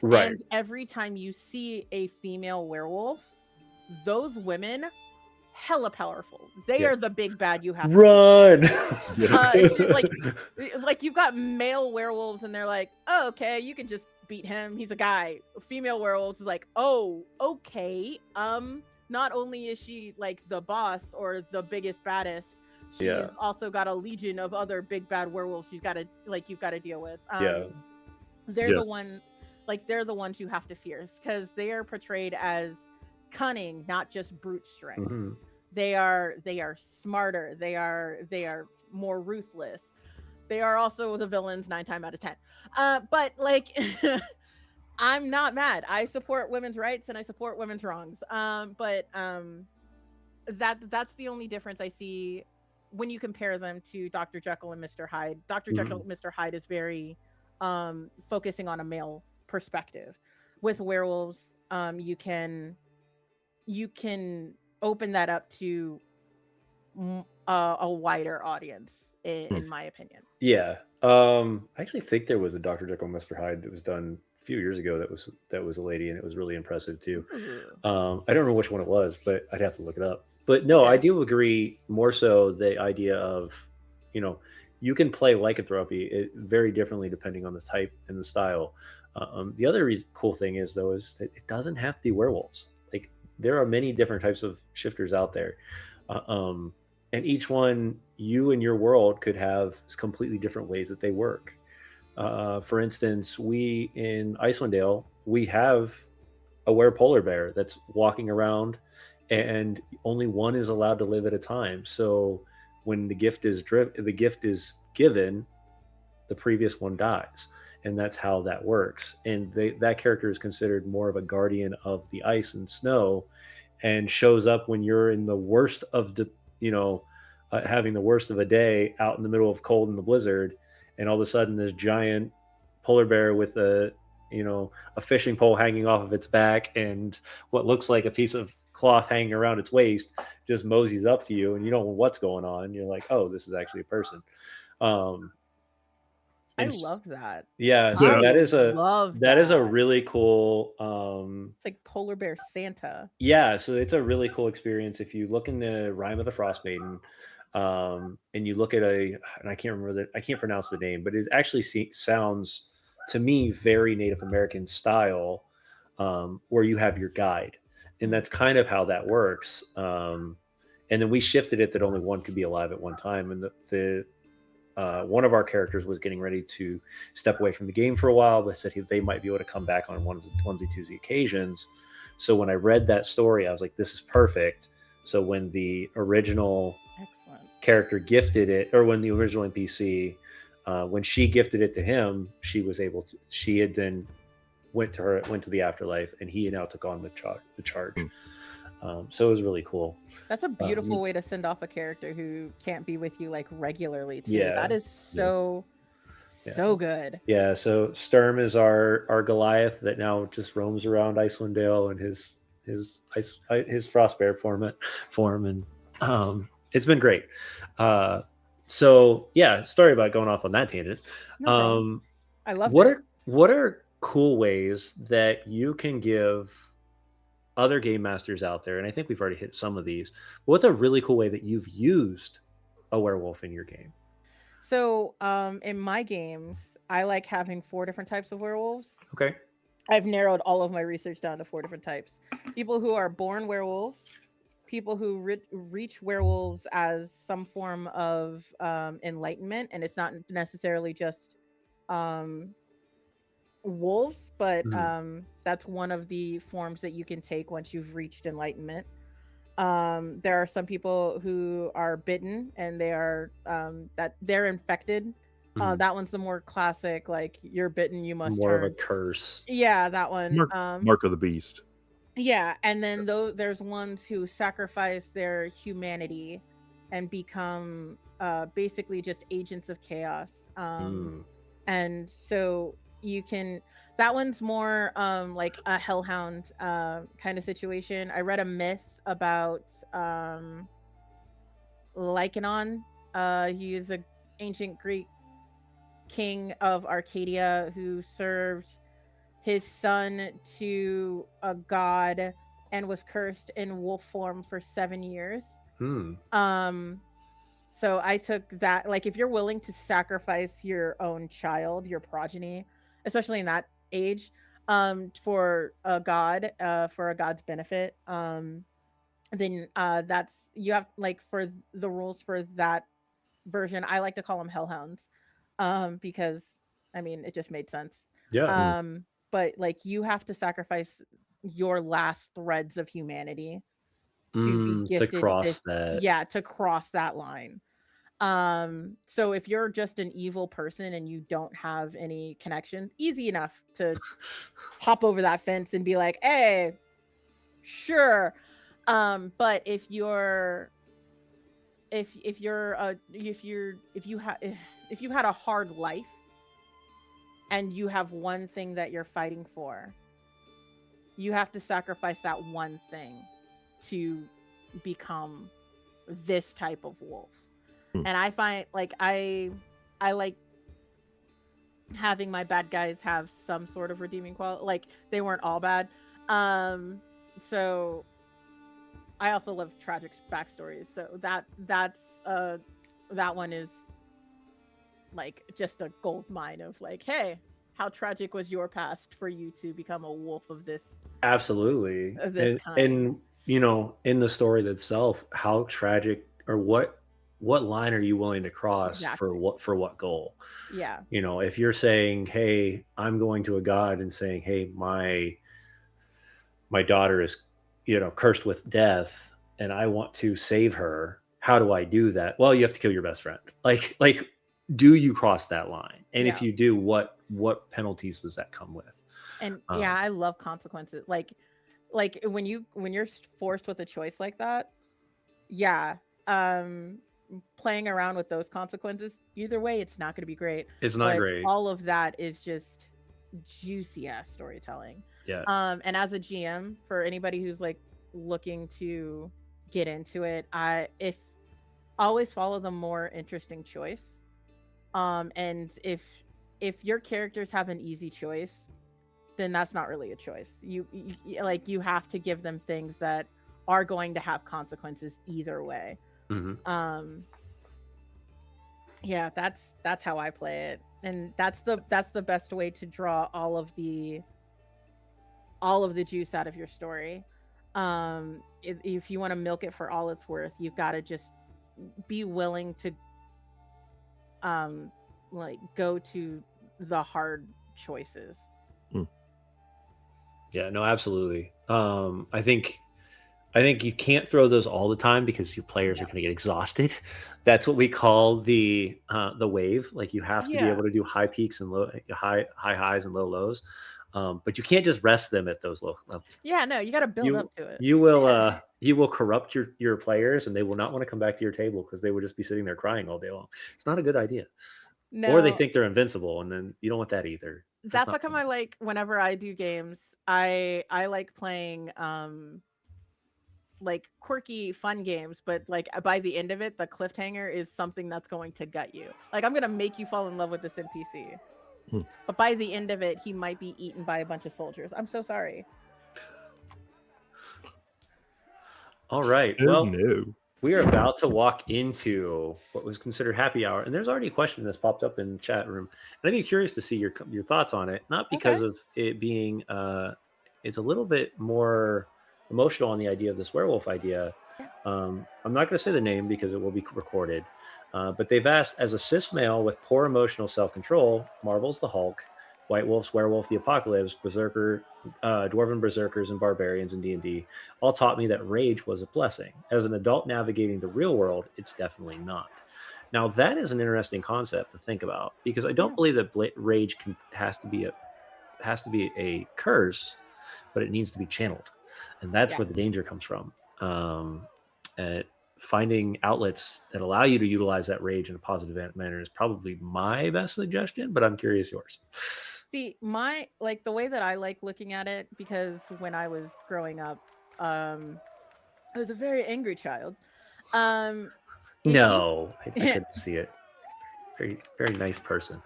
Right. And every time you see a female werewolf, those women hella powerful. They are the big bad you have to run. Like you've got male werewolves and they're like, oh, okay, you can just beat him, he's a guy. Female werewolves is like, oh, okay, not only is she like the boss or the biggest baddest, she's also got a legion of other big bad werewolves you've got to deal with. They're the one, like they're the ones you have to fear because they are portrayed as cunning, not just brute strength. Mhm. They are smarter. They are more ruthless. They are also the villains 9 times out of 10. But like I'm not mad. I support women's rights and I support women's wrongs. But that's the only difference I see when you compare them to Dr. Jekyll and Mr. Hyde. Dr. Jekyll and Mr. Hyde is very focusing on a male perspective. With werewolves, you can open that up to a wider audience, in my opinion. Yeah. I actually think there was a Dr. Jekyll and Mr. Hyde that was done a few years ago. That was a lady, and it was really impressive too. I don't remember which one it was, but I'd have to look it up. But no, I do agree. More so, the idea of, you can play lycanthropy very differently depending on the type and the style. The other cool thing is though is that it doesn't have to be werewolves. Like there are many different types of shifters out there. And each one, you and your world could have completely different ways that they work. For instance, we in Icewind Dale, we have a polar bear that's walking around, and only one is allowed to live at a time. So when the gift is given, the previous one dies, and that's how that works. And that character is considered more of a guardian of the ice and snow, and shows up when you're in the worst of the having the worst of a day out in the middle of cold and the blizzard, and all of a sudden this giant polar bear with a fishing pole hanging off of its back and what looks like a piece of cloth hanging around its waist just moseys up to you, and you don't know what's going on. You're like, oh, this is actually a person. I love that. Yeah, so that is a that. really cool It's like polar bear Santa. Yeah, so it's a really cool experience. If you look in the Rime of the Frost Maiden, and you look at and I can't pronounce the name, but it actually sounds to me very Native American style, where you have your guide, and that's kind of how that works. And then we shifted it that only one could be alive at one time, and the one of our characters was getting ready to step away from the game for a while, but said they might be able to come back on onesie twosie occasions. So when I read that story, I was like, this is perfect. So when the original character gifted it, or when the original NPC, when she gifted it to him, she had then went to the afterlife, and he now took on the charge. So it was really cool. That's a beautiful way to send off a character who can't be with you like regularly too. Yeah, that is so good. Yeah, so Sturm is our Goliath that now just roams around Icewind Dale in his Frostbear form, and it's been great. So yeah, sorry about going off on that tangent. I love what are cool ways that you can give other game masters out there, and I think we've already hit some of these, but what's a really cool way that you've used a werewolf in your game? So in my games, I like having 4 different types of werewolves. Okay. I've narrowed all of my research down to 4 different types. People who are born werewolves, people who reach werewolves as some form of enlightenment, and it's not necessarily just wolves, but that's one of the forms that you can take once you've reached enlightenment. There are some people who are bitten, and they are that they're infected. That one's the more classic, like you're bitten, you must more turn. of a curse. Yeah, that one. Mark of the Beast. Yeah, and then there's ones who sacrifice their humanity and become basically just agents of chaos. And so you can, that one's more like a hellhound kind of situation. I read a myth about Lycanon. He is an ancient Greek king of Arcadia who served his son to a god and was cursed in wolf form for 7 years. So I took that, like, if you're willing to sacrifice your own child, your progeny, especially in that age, for a god, for a god's benefit, then that's, you have, like, for the rules for that version, I like to call them hellhounds, because I mean it just made sense. Yeah. but like you have to sacrifice your last threads of humanity to be To gifted cross this, that. yeah, to cross that line. So if you're just an evil person and you don't have any connection, easy enough to hop over that fence and be like, hey, sure. But if you're if you're if you have if you had a hard life and you have one thing that you're fighting for, you have to sacrifice that one thing to become this type of wolf. Hmm. And I find like I like having my bad guys have some sort of redeeming quality. Like they weren't all bad. So I also love tragic backstories. So that one is like just a gold mine of like, hey, how tragic was your past for you to become a wolf of this Absolutely. kind? And in the story itself, how tragic, or what line are you willing to cross Exactly. for what goal? Yeah. If you're saying, "Hey, I'm going to a god and saying, "Hey, my daughter is, cursed with death and I want to save her. How do I do that?" Well, you have to kill your best friend. Like do you cross that line? And if Yeah. you do, what penalties does that come with? And yeah, Um, I love consequences. Like when you're forced with a choice like that, yeah. Um Playing around with those consequences, either way it's not going to be great, it's not but great. all of that is just juicy ass storytelling. Yeah. And as a GM, for anybody who's like looking to get into it, I if always follow the more interesting choice. And if your characters have an easy choice, then that's not really a choice. Like you have to give them things that are going to have consequences either way. Hmm. Um yeah, that's how I play it. And that's the best way to draw all of the juice out of your story. If you want to milk it for all it's worth, you've got to just be willing to um like go to the hard choices. Hmm. Yeah, no, absolutely. I think you can't throw those all the time because your players are Yeah. going to get exhausted. That's what we call the wave. Like you have to be able Yeah. to do high peaks and high highs and low lows, but you can't just rest them at those low levels. Yeah, no, you got to build You up to it. you will Yeah. you will corrupt your players, and they will not want to come back to your table because they would just be sitting there crying all day long. It's not a good idea. Or they No, think they're invincible, and then you don't want that either. That's that's how not come fun. I like whenever I do games, I like playing like quirky fun games, but like by the end of it the cliffhanger is something that's going to gut you. Like I'm going to make you fall in love with this NPC, Hmm. but by the end of it he might be eaten by a bunch of soldiers. I'm so sorry. All right. Oh Well, no. we are about to walk into what was considered happy hour, and there's already a question that's popped up in the chat room, and I'd be curious to see your thoughts on it. Not because Okay. of it being, it's a little bit more emotional on the idea of this werewolf idea. Yeah. I'm not going to say the name because it will be recorded, but they've asked, as a cis male with poor emotional self control, Marvel's the Hulk, White Wolf's Werewolf, the Apocalypse, Berserker, Dwarven Berserkers, and Barbarians in D&D all taught me that rage was a blessing. As an adult navigating the real world, it's definitely not. Now, that is an interesting concept to think about because I don't Yeah. believe that rage has to be a curse, but it needs to be channeled, and that's Yeah. where the danger comes from. Um, uh, Finding outlets that allow you to utilize that rage in a positive manner is probably my best suggestion, but I'm curious yours. See, my like the way that I like looking at it, because when I was growing up, I was a very angry child. Um, if you, No, I couldn't see it. Very, very nice person.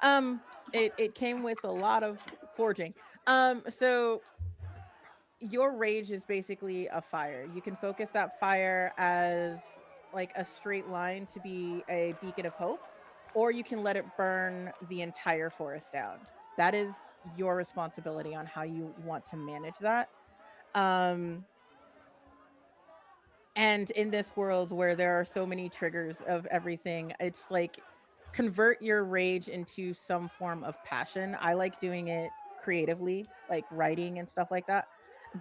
um, it came with a lot of forging. So your rage is basically a fire. You can focus that fire as like a straight line to be a beacon of hope, or you can let it burn the entire forest down. That is your responsibility on how you want to manage that. Um, and in this world where there are so many triggers of everything, it's like convert your rage into some form of passion. I like doing it creatively, like writing and stuff like that.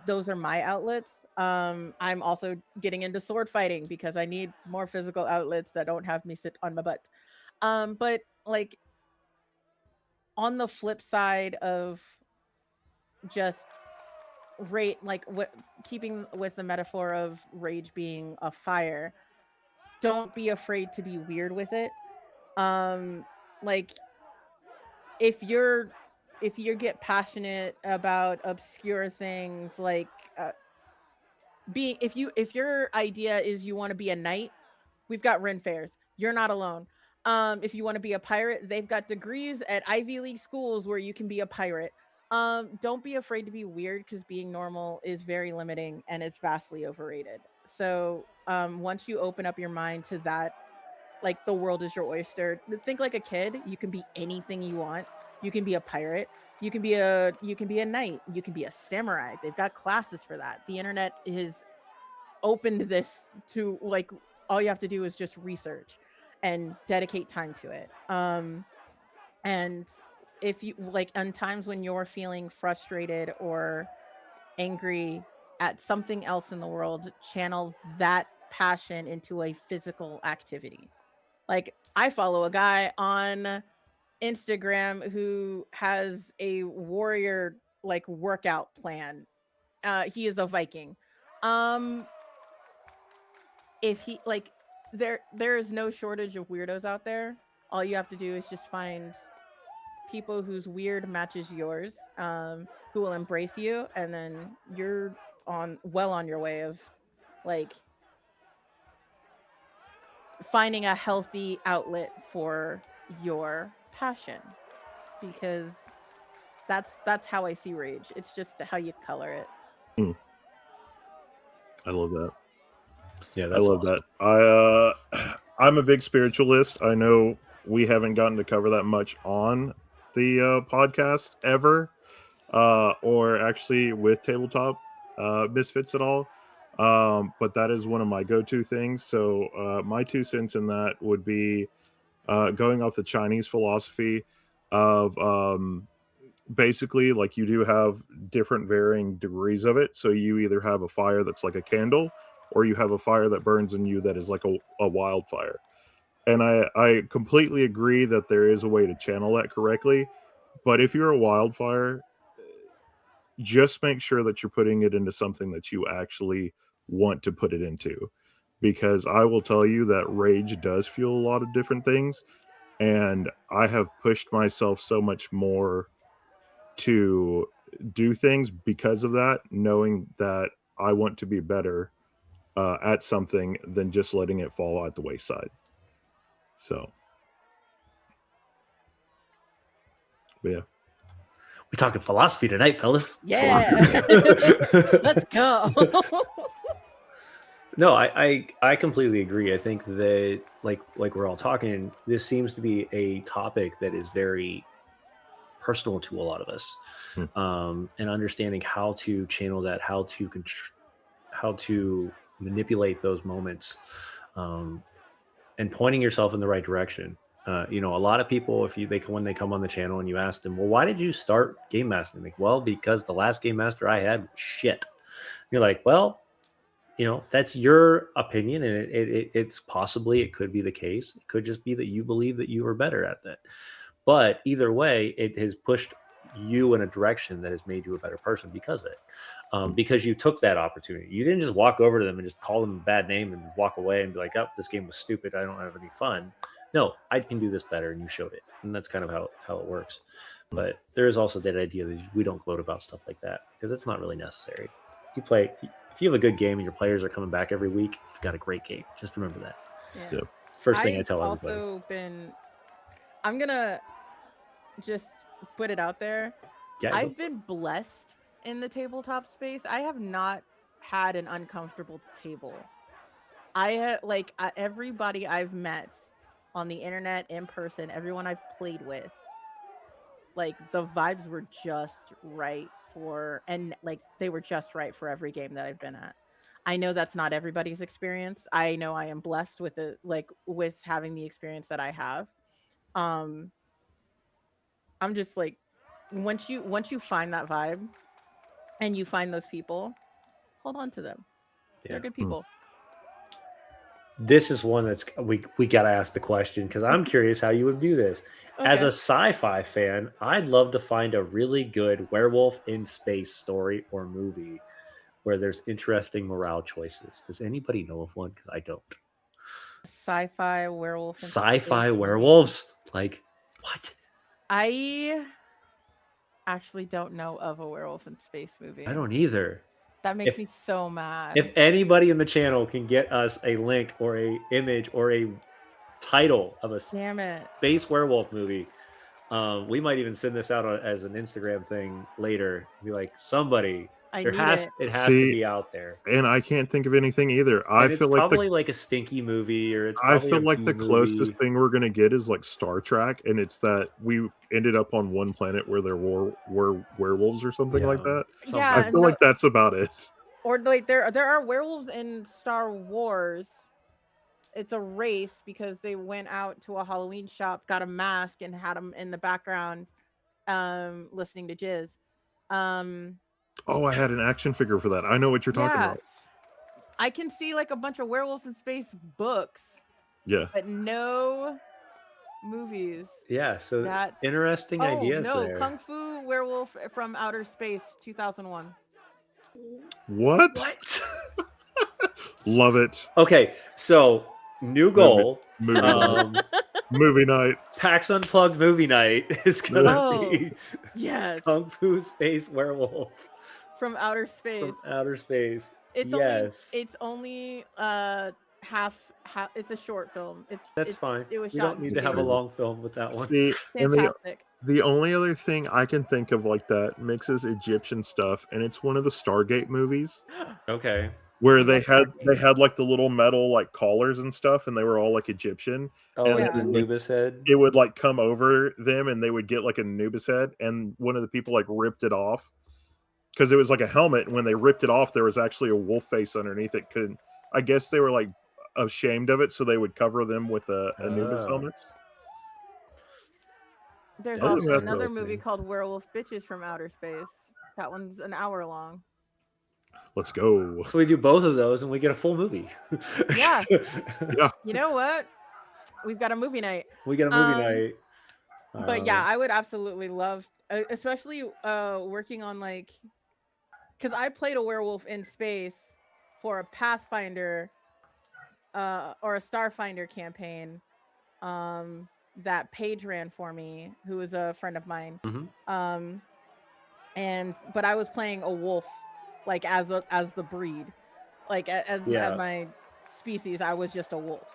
Those are my outlets. I'm also getting into sword fighting because I need more physical outlets that don't have me sit on my butt. But like on the flip side of just rate, like what, keeping with the metaphor of rage being a fire, don't be afraid to be weird with it. Like if you're if you get passionate about obscure things, like being if your idea is you want to be a knight, we've got Ren fairs. You're not alone. If you want to be a pirate, they've got degrees at Ivy League schools where you can be a pirate. Don't be afraid to be weird, because being normal is very limiting and is vastly overrated. So once you open up your mind to that, like the world is your oyster. Think like a kid. You can be anything you want. You can be a pirate. You can be a knight. You can be a samurai. They've got classes for that. The internet has opened this to, like, all you have to do is just research and dedicate time to it. And if you like, on times when you're feeling frustrated or angry at something else in the world, channel that passion into a physical activity. Like, I follow a guy on Instagram who has a warrior like workout plan. He is a Viking. Um if he like there is no shortage of weirdos out there. All you have to do is just find people whose weird matches yours, who will embrace you, and then you're on your way of like finding a healthy outlet for your passion, because that's how I see rage. It's just how you color it. Hmm. I love that. Yeah, I that's love awesome. that. I'm a big spiritualist. I know we haven't gotten to cover that much on the podcast ever, or actually with tabletop misfits at all. But that is one of my go-to things. So my 2 cents in that would be going off the Chinese philosophy of basically, like, you do have different varying degrees of it. So you either have a fire that's like a candle, or you have a fire that burns in you that is like a wildfire. And I completely agree that there is a way to channel that correctly. But if you're a wildfire, just make sure that you're putting it into something that you actually want to put it into. Because I will tell you that rage does fuel a lot of different things. And I have pushed myself so much more to do things because of that, knowing that I want to be better at something than just letting it fall at the wayside. So, but yeah. We're talking philosophy tonight, fellas. Yeah. Let's go. No, I completely agree. I think that like we're all talking, this seems to be a topic that is very personal to a lot of us. And understanding how to channel that, how to manipulate those moments, and pointing yourself in the right direction. A lot of people, if when they come on the channel and you ask them, well, why did you start game mastering? Like, well, because the last game master I had was shit. You're like, well, that's your opinion, and it's possibly, it could be the case. It could just be that you believe that you are better at that. But either way, it has pushed you in a direction that has made you a better person because of it. Because you took that opportunity. You didn't just walk over to them and just call them a bad name and walk away and be like, oh, this game was stupid, I don't have any fun. No, I can do this better, and you showed it. And that's kind of how it works. But there is also that idea that we don't gloat about stuff like that, because it's not really necessary. If you have a good game and your players are coming back every week, you've got a great game. Just remember that. Yeah. First thing I tell also everybody. I'm gonna just put it out there. Yeah, I've been blessed in the tabletop space. I have not had an uncomfortable table. I had everybody I've met on the internet, in person, everyone I've played with, like the vibes were just right they were just right for every game that I've been at. I know that's not everybody's experience. I know I am blessed with with having the experience that I have. I'm just like once you find that vibe, and you find those people, hold on to them. They're good people. This is one that's we gotta ask the question because I'm curious how you would view this. As a Okay. sci-fi fan, I'd love to find a really good werewolf in space story or movie where there's interesting morale choices. Does anybody know of one? Because I don't. Sci-fi werewolf. in Sci-fi space movie. werewolves? Like what? I actually don't know of a werewolf in space movie. I don't either. That makes me so mad. If anybody in the channel can get us a link or a image or a title of a Damn it. space werewolf movie, we might even send this out as an Instagram thing later. Be like, somebody, it has to be out there. And I can't think of anything either. I feel like probably like a stinky movie, or it's I probably feel a like the B closest movie. thing we're gonna get is like Star Trek, and it's that we ended up on one planet where there were werewolves or something like that. Yeah, I feel like that's about it. Or like there are werewolves in Star Wars. It's a race because they went out to a Halloween shop, got a mask, and had them in the background, listening to jizz. Oh, I had an action figure for that. I know what you're talking about. I can see like a bunch of werewolves in space books. Yeah. But no movies. Yeah, so interesting ideas there. Kung Fu Werewolf from Outer Space 2001. What? Love it. Okay, so new goal. Movie night. PAX Unplugged movie night is gonna be Kung Fu Space Werewolf from Outer Space. From Outer Space. It's only half. It's a short film. That's fine. It was we shot. Don't need to have a long film with that one. See, fantastic. The only other thing I can think of like that mixes Egyptian stuff, and it's one of the Stargate movies. Okay. Where they had like the little metal like collars and stuff, and they were all like Egyptian. Oh, and like the Anubis head. It would like come over them, and they would get like an Anubis head, and one of the people like ripped it off because it was like a helmet. And when they ripped it off, there was actually a wolf face underneath it. I guess they were like ashamed of it, so they would cover them with the Anubis helmets. There's also another movie called Werewolf Bitches from Outer Space. That one's an hour long. Let's go. So we do both of those and we get a full movie. Yeah. Yeah. You know what? We've got a movie night. We get a movie night. But yeah, I would absolutely love, especially working on like, because I played a werewolf in space for a Pathfinder or a Starfinder campaign that Paige ran for me, who is a friend of mine. Mm-hmm. But I was playing a wolf, like as the breed, like as my species. I was just a wolf.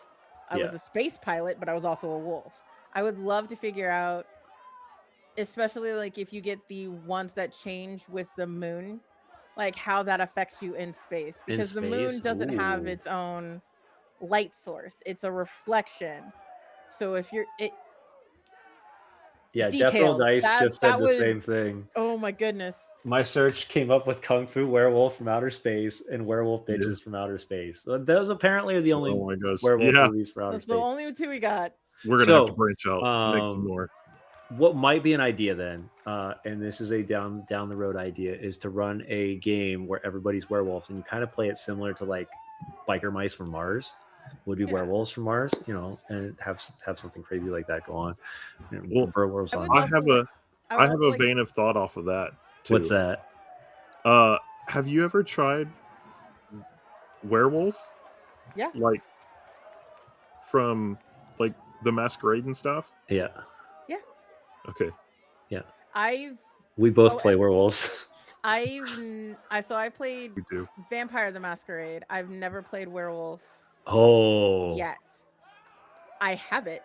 I was a space pilot, but I was also a wolf. I would love to figure out, especially like if you get the ones that change with the moon, like how that affects you in space, because the moon doesn't have its own light source. It's a reflection. So if you're Death Dice just said the same thing. Oh my goodness. My search came up with Kung Fu Werewolf from Outer Space and Werewolf Bitches from Outer Space. So those apparently are the only werewolf movies for Outer Space. That's the only two we got. We're gonna have to branch out, make some more. What might be an idea then, and this is a down the road idea, is to run a game where everybody's werewolves and you kind of play it similar to like Biker Mice from Mars. Would be werewolves from Mars, and have something crazy like that go on. Werewolves on. I have a vein of thought off of that too. What's that? Have you ever tried Werewolf? Yeah. Like from like the Masquerade and stuff? Yeah. Yeah. Okay. Yeah. We both play werewolves. I played Vampire the Masquerade. I've never played werewolf. Oh. Yet. I have it.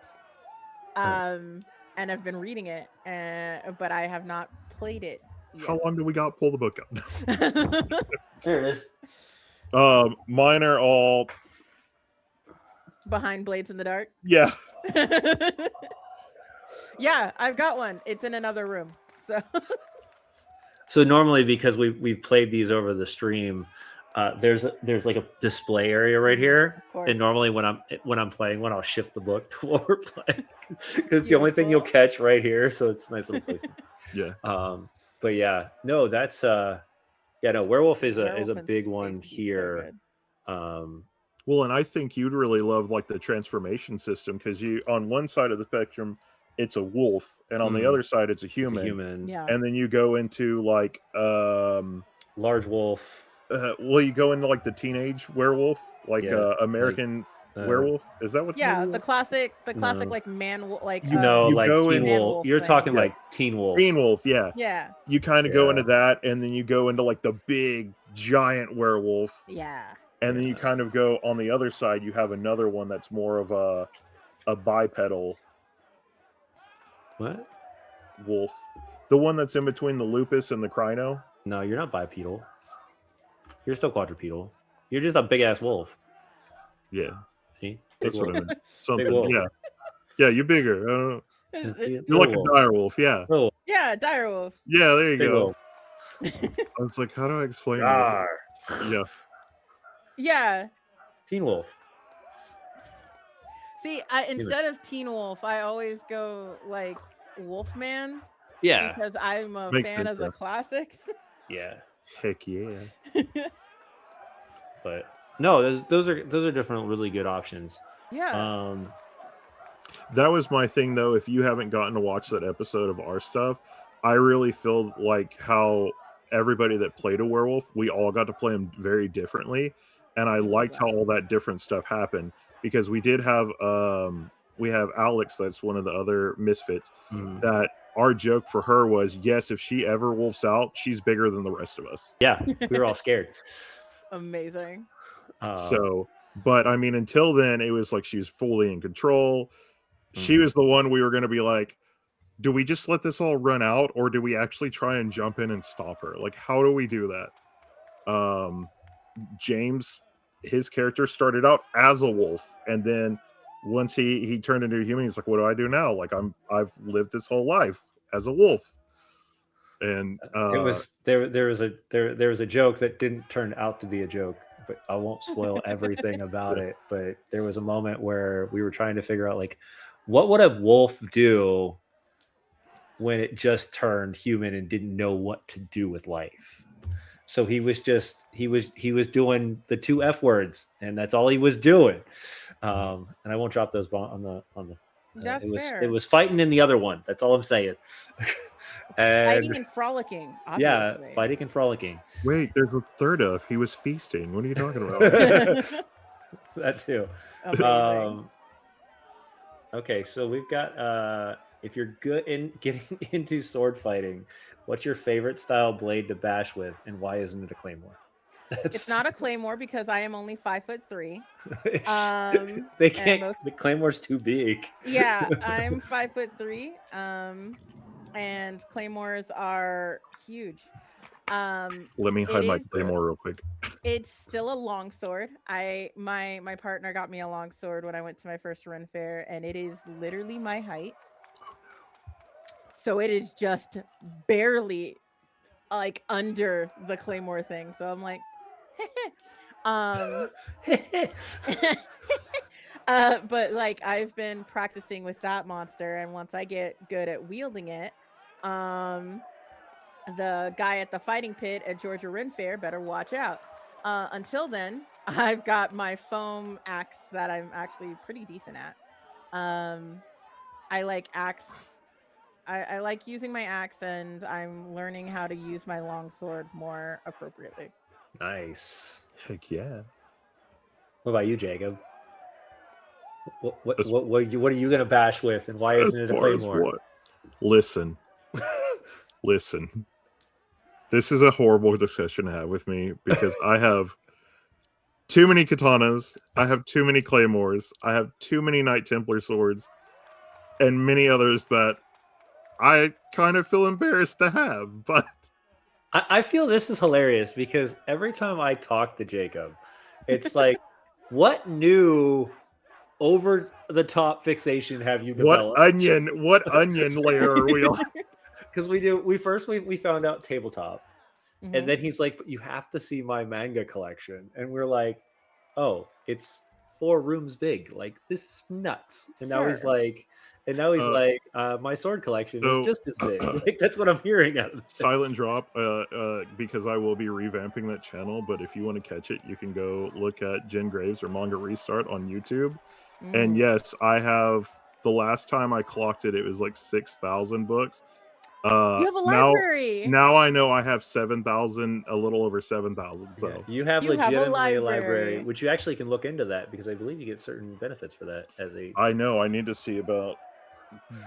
And I've been reading it, but I have not played it yet. How long do we got? Pull the book up. There it is. Mine are all behind Blades in the Dark. Yeah. Yeah, I've got one. It's in another room. So So normally, because we've played these over the stream, there's like a display area right here, Of course. and normally when I'm playing one, I'll shift the book to what we're playing because it's the only thing you'll Beautiful. catch right here. So it's a nice little placement. Yeah. But yeah, no, that's yeah, no, werewolf is a Werewolf in big space one would be so here. good. Well, and I think you'd really love like the transformation system because you on one side of the spectrum it's a wolf, and on the other side it's a It's human. a human. Yeah. And then you go into like Large wolf. well, you go into like the teenage werewolf, like Yeah, American werewolf. Is that what? Yeah, movie the was? classic No. like like You like go Teen in- man Wolf. wolf You're thing. talking Yeah. like Teen Wolf. Teen Wolf, yeah. Yeah. You kind of go Yeah. into that, and then you go into like the big giant werewolf, Yeah. and then you Yeah. kind of go on the other side. You have another one that's more of a bipedal What? wolf, the one that's in between the lupus and the crino. No, you're not bipedal. You're still quadrupedal. You're just a big ass wolf. Yeah, See? that's what I wolf. meant. Something, wolf. yeah, you're bigger. I don't know. That's Is the- it- You're like wolf. a dire wolf, yeah, Little wolf. Yeah, direwolf. yeah. There you Big go. wolf. I was like, how do I explain that? Rawr. Yeah, Yeah. Teen Wolf. See, instead of Teen Wolf, I always go like Wolfman Yeah. because I'm a Makes fan sense, of the yeah. classics. Yeah. heck yeah. But no, those are different really good options. Yeah. That was my thing, though. If you haven't gotten to watch that episode of our stuff, I really feel like how everybody that played a werewolf, we all got to play them very differently, and I liked how all that different stuff happened because we did have we have Alex, that's one of the other misfits. That our joke for her was, yes, if she ever wolfs out, she's bigger than the rest of us. Yeah, we were all scared. Amazing. So, but I mean, until then, it was like she was fully in control. She Mhm. was the one we were going to be like, do we just let this all run out, or do we actually try and jump in and stop her? Like, how do we do that? James, his character started out as a wolf, and then once he turned into a human, he's like, what do I do now? Like, I've lived this whole life as a wolf. And it was there was a joke that didn't turn out to be a joke, but I won't spoil everything about it. But there was a moment where we were trying to figure out like what would a wolf do when it just turned human and didn't know what to do with life. So he was doing the 2 F words, and that's all he was doing. And I won't drop those on the. That's fair. It was fighting in the other one. That's all I'm saying. And Fighting and frolicking. yeah, Obviously. fighting and frolicking. wait, there's a third of he was feasting. What are you talking about? That too. Amazing. Okay, so we've got if you're good in getting into sword fighting, what's your favorite style blade to bash with, and why isn't it a claymore? It's not a claymore because I am only 5'3". They can't. most- The claymore's too big. Yeah, I'm 5'3". And claymores are huge. Let me It hide my is- claymore real quick. It's still a long sword. My partner got me a long sword when I went to my first run fair, and it is literally my height. So it is just barely like under the claymore thing. So I'm like, but like I've been practicing with that monster, and once I get good at wielding it, the guy at the fighting pit at Georgia Ren Fair better watch out. Until then, I've got my foam axe that I'm actually pretty decent at. I like axe. I like using my axe, and I'm learning how to use my long sword more appropriately. Nice. Heck yeah. What about you, Jacob? What are you gonna bash with, and why isn't it a As far as claymore? what? Listen. Listen. This is a horrible discussion to have with me because I have too many katanas, I have too many claymores, I have too many Knight Templar swords, and many others that I kind of feel embarrassed to have, but I feel this is hilarious because every time I talk to Jacob, it's like, what new over the top fixation have you developed? what onion layer are we on? Because we found out tabletop, And then he's like, "But you have to see my manga collection." And we're like, "Oh, it's 4 rooms big. Like, this is nuts." And now he's Sure. like, my sword collection is So just as big. Like, that's what I'm hearing out of this. silent drop, because I will be revamping that channel. But if you want to catch it, you can go look at Jen Graves or Manga Restart on YouTube. And yes, I have. The last time I clocked it, it was like 6,000 books. You have a library. Now I know I have 7,000, a little over 7,000. So Yeah, you have You have a legitimately a library, library. which you actually can look into that because I believe you get certain benefits for that as a. I know I need to see about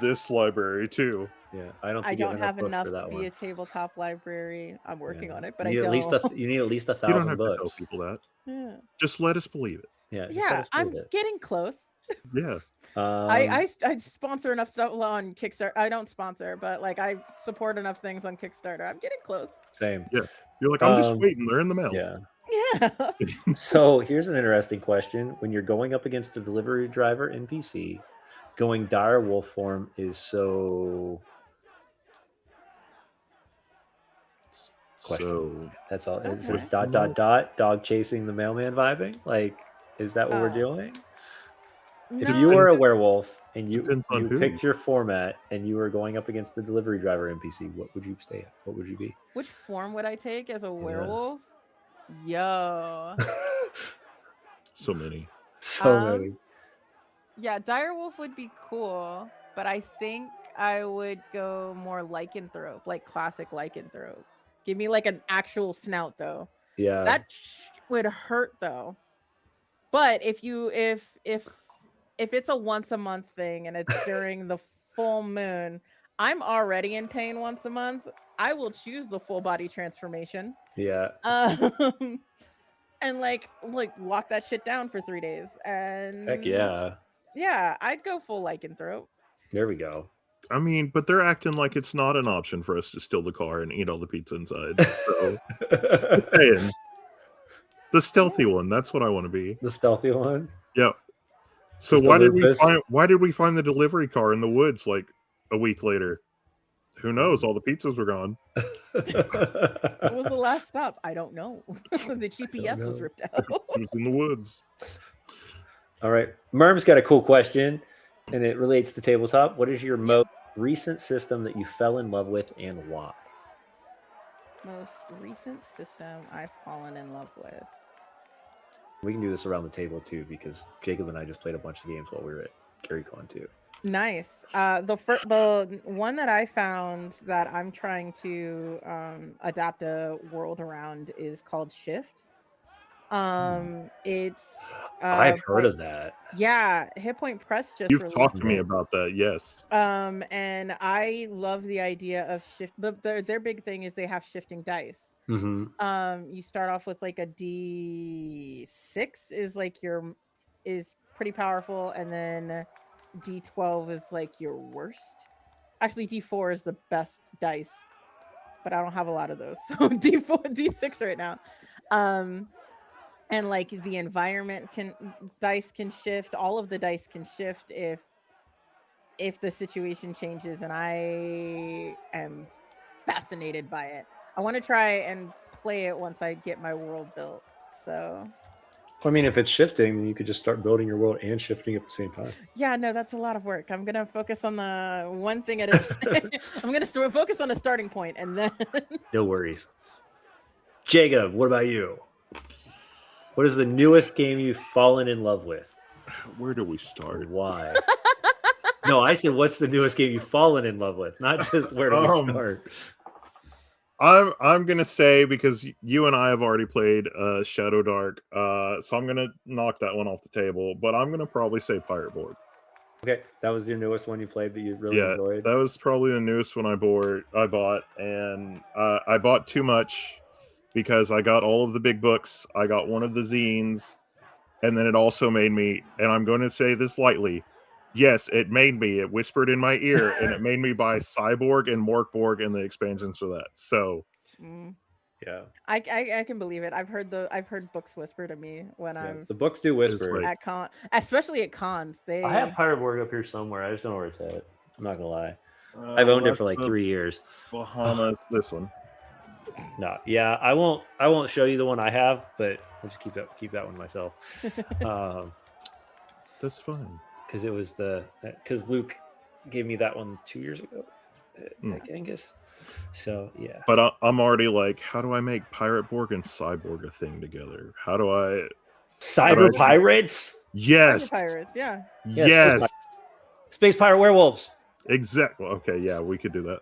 this library too. Yeah, I don't. I Think you don't have books enough for that to be one. a tabletop library. I'm working on it, but you I need don't. you need at least You don't 1,000 have to tell books. people that. Yeah, Just let us believe it. Yeah, just let yeah, us prove I'm it. getting close. Yeah. I sponsor enough stuff on Kickstarter. I don't sponsor, but like I support enough things on Kickstarter. I'm getting close. Same. Yeah. You're like, I'm just waiting. They're in the mail. Yeah. Yeah. So here's an interesting question: when you're going up against a delivery driver NPC, going dire wolf form is so. Question. So That's all. It Okay. says ... dog chasing the mailman vibing. Like, is that what we're doing? If you were a werewolf and you Depends on who. picked your format and you were going up against the delivery driver NPC, what would you stay at? What would you be? Which form would I take as a werewolf? Yo. So many. So many. Yeah, direwolf would be cool, but I think I would go more lycanthrope, like classic lycanthrope. Give me like an actual snout though. Yeah. That would hurt though. But if it's a once a month thing and it's during the full moon, I'm already in pain once a month. I will choose the full body transformation. Yeah. And like lock that shit down for 3 days. And heck yeah. Yeah, I'd go full lycanthrope. There we go. I mean, but they're acting like it's not an option for us to steal the car and eat all the pizza inside. So, just saying. The stealthy one. That's what I want to be. The stealthy one. Yep. So why did we find the delivery car in the woods like a week later? Who knows? All the pizzas were gone. What was the last stop? I don't know. The GPS was ripped out. It was in the woods. All right. Merm's got a cool question, and it relates to tabletop. What is your most recent system that you fell in love with and why? Most recent system I've fallen in love with. We can do this around the table too, because Jacob and I just played a bunch of games while we were at GaryCon too. Nice. The one that I found that I'm trying to adapt a world around is called Shift. It's I've heard of that. Yeah, Hit Point Press just You've talked to me about that, yes. And I love the idea of shift. Their big thing is they have shifting dice. Mm-hmm. You start off with like a D6 is pretty powerful, and then D12 is like your worst. Actually, D4 is the best dice, but I don't have a lot of those, so D6 right now. And like the environment dice can shift. All of the dice can shift if the situation changes, and I am fascinated by it. I want to try and play it once I get my world built. So, I mean, if it's shifting, then you could just start building your world and shifting at the same time. Yeah, no, that's a lot of work. I'm gonna focus on the one thing at a time. I'm gonna focus on a starting point, and then. No worries. Jacob, what about you? What is the newest game you've fallen in love with? Where do we start? Why? No, I said, what's the newest game you've fallen in love with? Not just where do we start. I'm gonna say, because you and I have already played Shadow Dark, so I'm gonna knock that one off the table. But I'm gonna probably say Pirate Board. Okay, that was your newest one you played that you really enjoyed. That was probably the newest one I bought, and I bought too much because I got all of the big books. I got one of the zines, and then it also made me, and I'm going to say this lightly, yes, it made me. It whispered in my ear, and it made me buy Cyborg and Morkborg and the expansions for that. So, yeah, I can believe it. I've heard books whisper to me when the books do whisper at con, especially at cons. I have Pirate Board up here somewhere. I just don't know where it's at. I'm not gonna lie. I've owned it for like 3 years. Bahamas, this one. No, yeah, I won't show you the one I have, but I'll just keep that one myself. That's fine. Because it was because Luke gave me that one 2 years ago at Genghis. So yeah. But I'm already like, how do I make Pirate Borg and Cyborg a thing together? How do I Cyber pirates? Yes. Cyber pirates, yeah. Yes. Space pirate werewolves. Exactly. Okay, yeah, we could do that.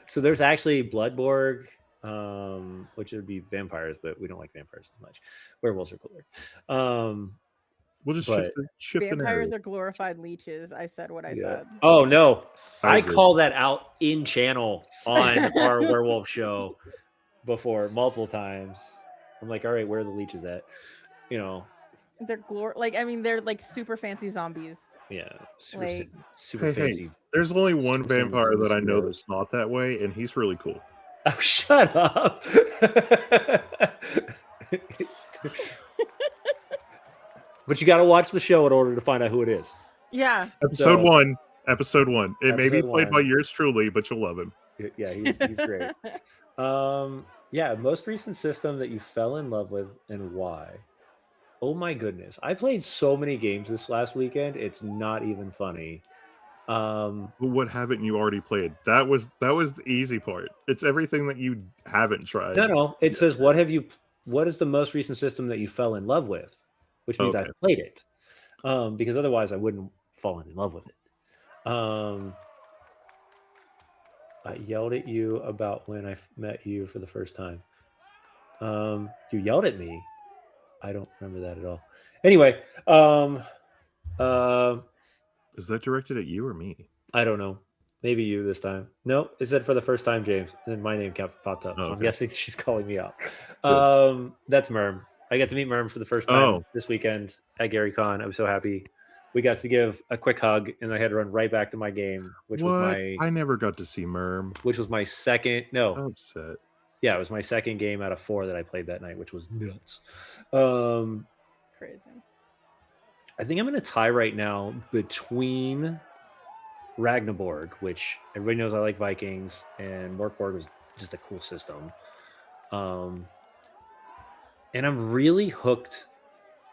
So there's actually Bloodborg, which would be vampires, but we don't like vampires as much. Werewolves are cooler. We'll just shift the vampires are glorified leeches. I said what I said. Oh no, I agree. call that out in channel on our werewolf show before multiple times. I'm like, all right, where are the leeches at? You know, they're they're like super fancy zombies. Yeah, super fancy. Hey, there's only one vampire that I know that's not that way, and he's really cool. Oh, shut up. But you got to watch the show in order to find out who it is. Yeah. Episode one. It may be played by yours truly, but you'll love him. Yeah, he's great. Yeah, most recent system that you fell in love with and why? Oh my goodness. I played so many games this last weekend. It's not even funny. What haven't you already played? That was the easy part. It's everything that you haven't tried. No. It says what is the most recent system that you fell in love with? Which means I've played it. Because otherwise I wouldn't fall in love with it. I yelled at you about when I met you for the first time. You yelled at me. I don't remember that at all. Anyway, is that directed at you or me? I don't know. Maybe you this time. No, it said for the first time, James. And then my name popped up. So I'm guessing she's calling me out. That's Merm. I got to meet Merm for the first time this weekend at Gary Con. I was so happy. We got to give a quick hug, and I had to run right back to my game, which was I never got to see Merm. Which was my second. No, I'm upset. Yeah, it was my second game out of 4 that I played that night, which was nuts. Crazy. I think I'm going to tie right now between Ragnarborg, which everybody knows I like Vikings, and Morkborg was just a cool system. And I'm really hooked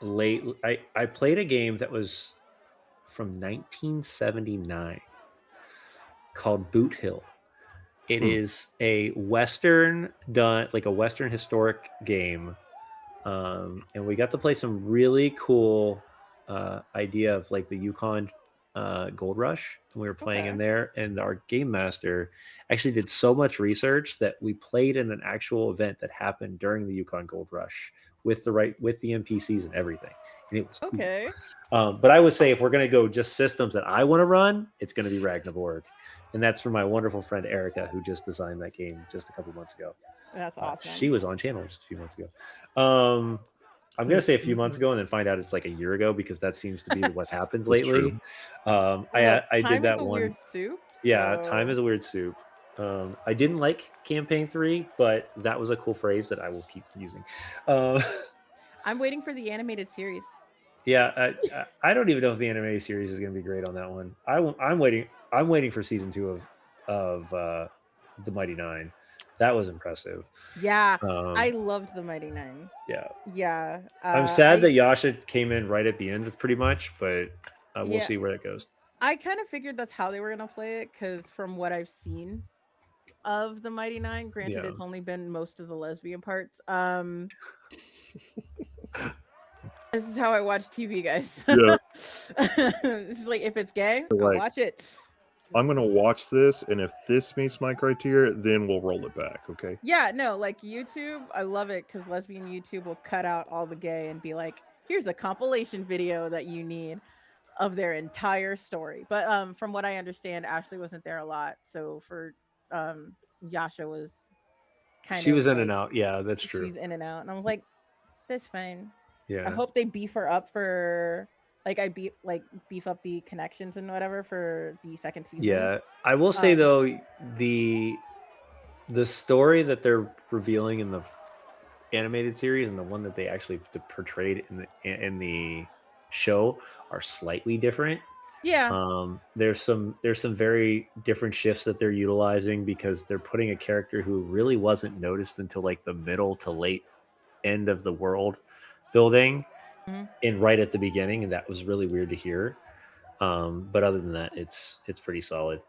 late. I played a game that was from 1979 called Boot Hill. It is a Western Western historic game. And we got to play some really cool idea of like the Yukon Gold Rush. And we were playing in there, and our game master actually did so much research that we played in an actual event that happened during the Yukon Gold Rush with the NPCs and everything. And it was cool. But I would say if we're going to go just systems that I want to run, it's going to be Ragnarborg. And that's from my wonderful friend Erica, who just designed that game just a couple months ago. That's awesome. She was on channel just a few months ago. I'm going to say a few months ago and then find out it's like a year ago, because that seems to be what happens lately. I did that one. Weird soup. Yeah, time is a weird soup. I didn't like campaign 3, but that was a cool phrase that I will keep using. I'm waiting for the animated series. Yeah, I don't even know if the animated series is going to be great on that one. I'm waiting for season 2 of the Mighty Nine. That was impressive. Yeah, I loved the Mighty Nine. Yeah. I'm sad that Yasha came in right at the end, pretty much, but we'll see where it goes. I kind of figured that's how they were going to play it, because from what I've seen of the Mighty Nine, granted, it's only been most of the lesbian parts. This is how I watch TV, guys. Yeah. This is like, if it's gay, I'll watch it. I'm going to watch this, and if this meets my criteria, then we'll roll it back, okay? Yeah, no, like YouTube, I love it, because lesbian YouTube will cut out all the gay and be like, here's a compilation video that you need of their entire story. But from what I understand, Ashley wasn't there a lot. So for Yasha was she was in and out. Yeah, that's true. She's in and out. And I was like, that's fine. Yeah. I hope they beef her up for beef up the connections and whatever for the second season. Yeah. I will say though, the story that they're revealing in the animated series and the one that they actually portrayed in the show are slightly different. Yeah. There's some very different shifts that they're utilizing because they're putting a character who really wasn't noticed until like the middle to late end of the world building Mhm. in right at the beginning, and that was really weird to hear. But other than that, it's pretty solid.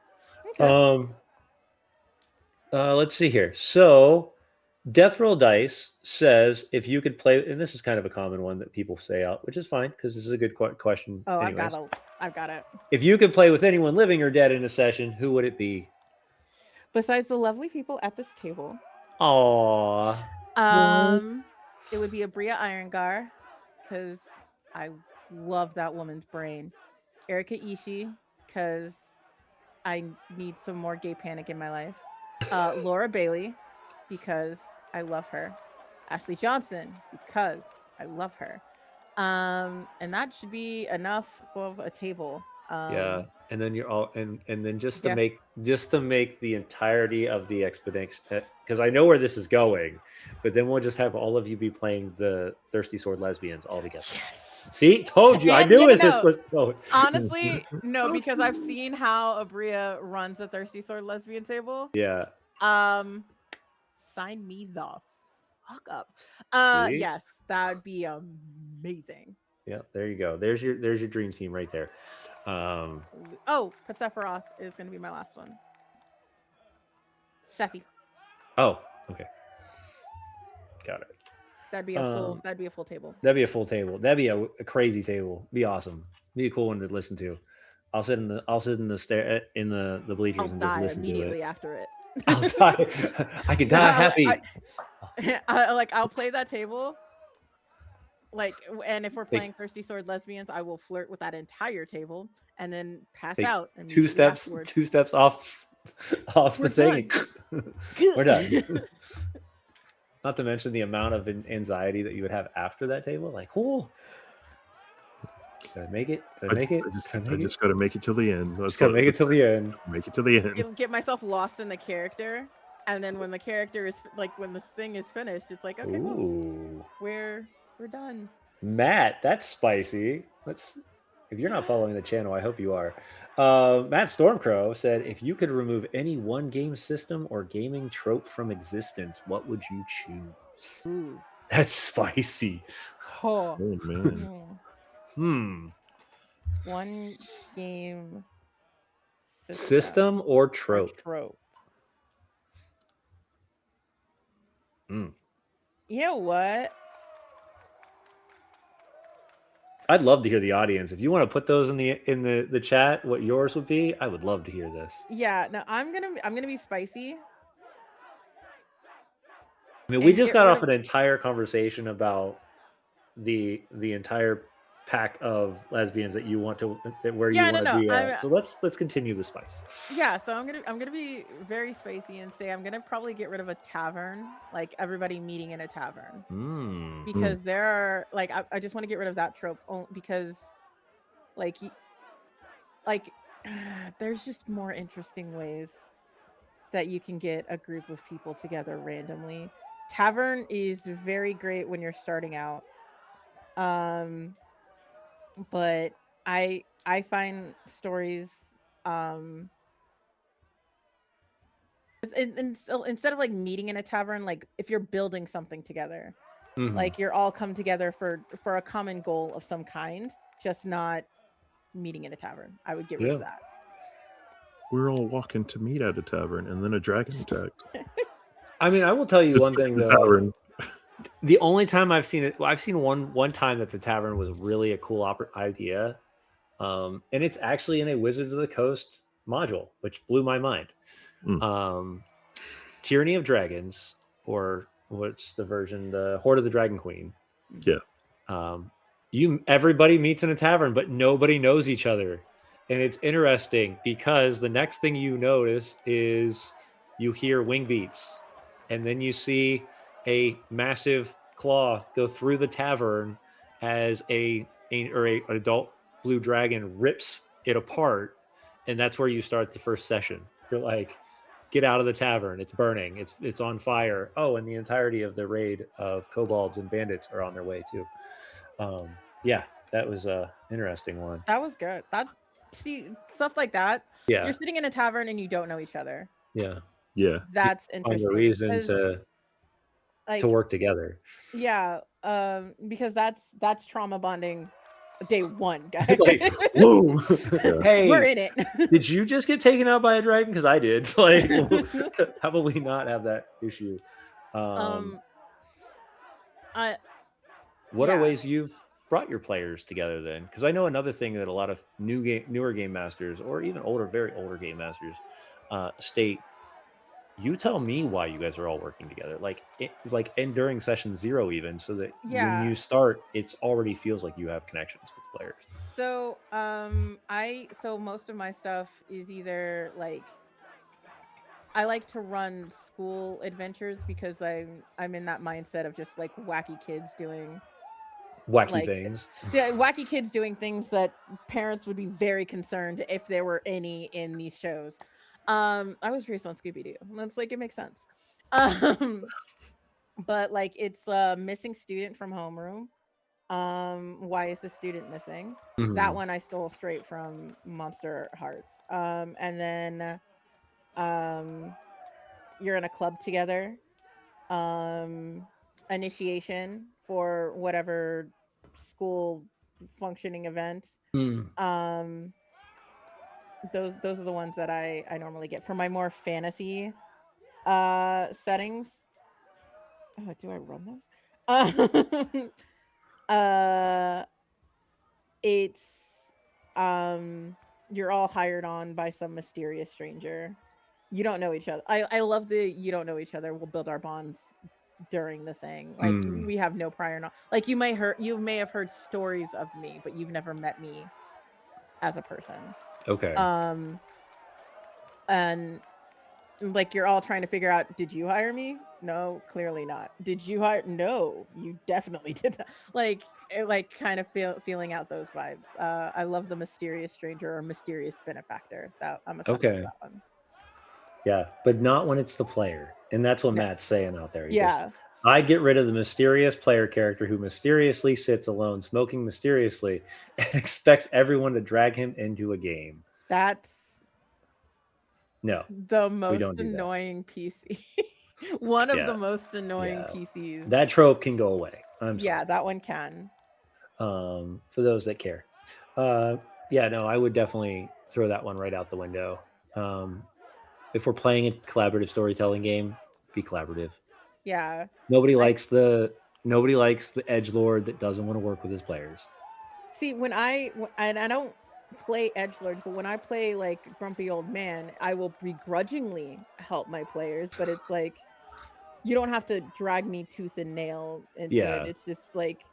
Okay. Let's see here. So, Death Roll Dice says if you could play, and this is kind of a common one that people say out, which is fine because this is a good question. Oh, Anyways, I've got it. if you could play with anyone living or dead in a session, who would it be? Besides the lovely people at this table, Aww. it would be Abria Irongar because I love that woman's brain. Erika Ishii because I need some more gay panic in my life. Laura Bailey because I love her. Ashley Johnson because I love her. And that should be enough for a table. Yeah, and then you're all and then just to Yeah. make the entirety of the expedition, because I know where this is going, but then we'll just have all of you be playing the Thirsty Sword Lesbians all together. Yes. See, told you, I And, knew no, it. This no. was Honestly, no, because I've seen how Abria runs the Thirsty Sword Lesbian table. Yeah. Sign me the fuck up. See? Yes, that would be amazing. Yeah, there you go. There's your dream team right there. Oh, Pasephiroth is going to be my last one. Sephi. Oh, okay. Got it. That'd be a full. That'd be a full table. That'd be a full table. That'd be a crazy table. Be awesome. Be a cool one to listen to. I'll sit in the bleachers I'll and just die listen to it. immediately after it. I'll die. I can die happy. I'll play that table. And if we're playing Thirsty Sword Lesbians, I will flirt with that entire table and then pass out. Two steps off the thing. We're done. Not to mention the amount of anxiety that you would have after that table. Like, oh, did I make it? Did I make it? I just got to make it till the end. Just got to make it till the end. Make it till the end. Get myself lost in the character, and then when the character is when this thing is finished, it's like, okay, well, we're done. Matt, that's spicy. If you're not following the channel, I hope you are. Matt Stormcrow said, if you could remove any one game system or gaming trope from existence, what would you choose? Ooh. That's spicy. Oh man. One game system or trope? You know what? I'd love to hear the audience. If you want to put those in the chat, what yours would be, I would love to hear this. Yeah, no, I'm gonna be spicy. I mean, we just got off an entire conversation about the entire pack of lesbians that you want to where you want to be at. So let's continue the spice. Yeah, so I'm gonna be very spicy and say I'm gonna probably get rid of a tavern, like everybody meeting in a tavern, because there are I just want to get rid of that trope because there's just more interesting ways that you can get a group of people together randomly. Tavern is very great when you're starting out. But I find stories instead of meeting in a tavern, if you're building something together, you're all come together for a common goal of some kind, just not meeting in a tavern. I would get rid of that. We're all walking to meet at a tavern and then a dragon attacked. I mean, I will tell you one thing though. Tavern. The only time I've seen it, I've seen one time that the tavern was really a cool idea, and it's actually in a Wizards of the Coast module, which blew my mind. Tyranny of Dragons, or what's the version, the Horde of the Dragon Queen. Yeah. Everybody meets in a tavern, but nobody knows each other, and it's interesting because the next thing you notice is you hear wing beats, and then you see a massive claw go through the tavern as an adult blue dragon rips it apart, and that's where you start the first session. You're like, get out of the tavern, it's burning, it's on fire. Oh, and the entirety of the raid of kobolds and bandits are on their way too. Yeah, that was a interesting one. That was good. see stuff like that. Yeah. You're sitting in a tavern and you don't know each other. Yeah. Yeah. That's Find interesting. a reason because, like, to work together. yeah, because that's trauma bonding day one, guys. Like, whoa. Yeah. Hey, We're in it. did you just get taken out by a dragon? Because I did. Like, how about we not have that issue? I What are yeah. ways you've brought your players together then? Because I know another thing that a lot of newer game masters, or even very older game masters, state. You tell me why you guys are all working together, and during session 0, even, so that when Yeah. you start, it's already feels like you have connections with players. So so most of my stuff is either like I like to run school adventures because I'm in that mindset of just like wacky kids doing Wacky things. Yeah, wacky kids doing things that parents would be very concerned if there were any in these shows. I was raised on Scooby-Doo. That's like it makes sense. But like it's a missing student from homeroom. Why is the student missing? Mhm. That one I stole straight from Monster Hearts. And then you're in a club together. Initiation for whatever school functioning event. Mm. Those are the ones that I normally get for my more fantasy settings. Oh, do I run those? It's you're all hired on by some mysterious stranger. You don't know each other. I love the you don't know each other. We'll build our bonds during the thing. Like we have no prior knowledge. Like you may have heard stories of me, but you've never met me as a person. Okay. And like you're all trying to figure out, did you hire me? No, clearly not. Did you hire? No, you definitely did not. Like kind of feeling out those vibes. I love the mysterious stranger or mysterious benefactor. That I'm a sucker for that one. Yeah, but not when it's the player, and that's what Matt's saying out there. Yeah, I get rid of the mysterious player character who mysteriously sits alone, smoking mysteriously, and expects everyone to drag him into a game. That's no the most annoying PC. One of the most annoying PCs. That trope can go away. Yeah, that one can. For those that care. I would definitely throw that one right out the window. If we're playing a collaborative storytelling game, be collaborative. Yeah. Nobody likes the edgelord that doesn't want to work with his players. See, when I don't play edgelords, but when I play like grumpy old man, I will begrudgingly help my players, but it's like you don't have to drag me tooth and nail into it. It's just like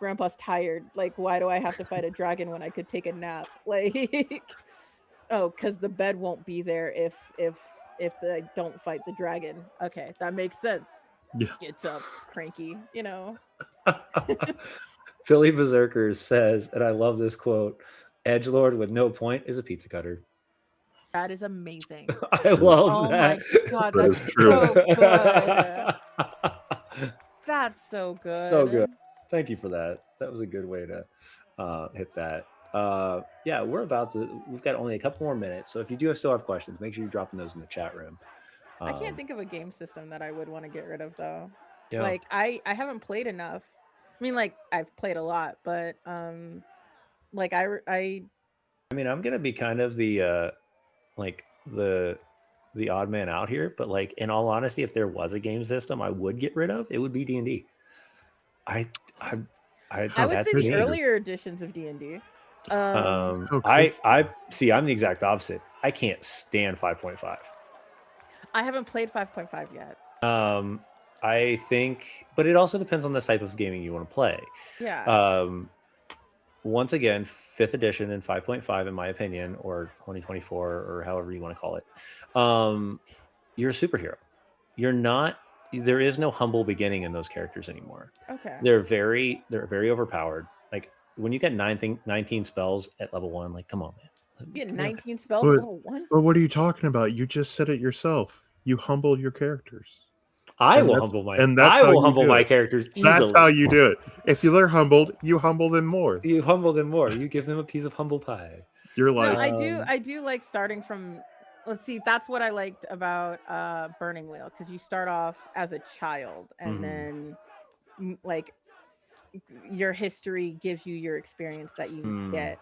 grandpa's tired. Like, why do I have to fight a dragon when I could take a nap? Like oh, because the bed won't be there if they don't fight the dragon. Okay, that makes sense. Yeah. Gets up, cranky, Philly Berserkers says, and I love this quote: "Edgelord with no point is a pizza cutter." That is amazing. I love that. Oh my god, that's true. So good. That's so good. So good. Thank you for that. That was a good way to hit that. We've got only a couple more minutes, so if you still have questions, make sure you're dropping those in the chat room. I can't think of a game system that I would want to get rid of though. Yeah. Like I haven't played enough. I mean, like I've played a lot, but like I mean, I'm gonna be kind of the the odd man out here, but like in all honesty, if there was a game system I would get rid of, it would be D&D. I would say the earlier editions of D&D. Okay. I see. I'm the exact opposite. I can't stand 5.5. I haven't played 5.5 yet. I think, but it also depends on the type of gaming you want to play. Yeah. Once again, 5th edition and 5.5, in my opinion, or 2024, or however you want to call it. You're a superhero. You're not. There is no humble beginning in those characters anymore. Okay. They're very overpowered. Like when you get 19 spells at level 1, like come on, man. You get 19 spells at level 1? But what are you talking about? You just said it yourself. You humble your characters. I And will that's- humble my. and that's I how will you humble do my it. characters. That's easily. how you do it. If they're humbled, you humble them more. You humble them more. You give them a piece of humble pie. You're No, like, I do like starting from. Let's see, that's what I liked about Burning Wheel, because you start off as a child and Mhm. then like your history gives you your experience that you get.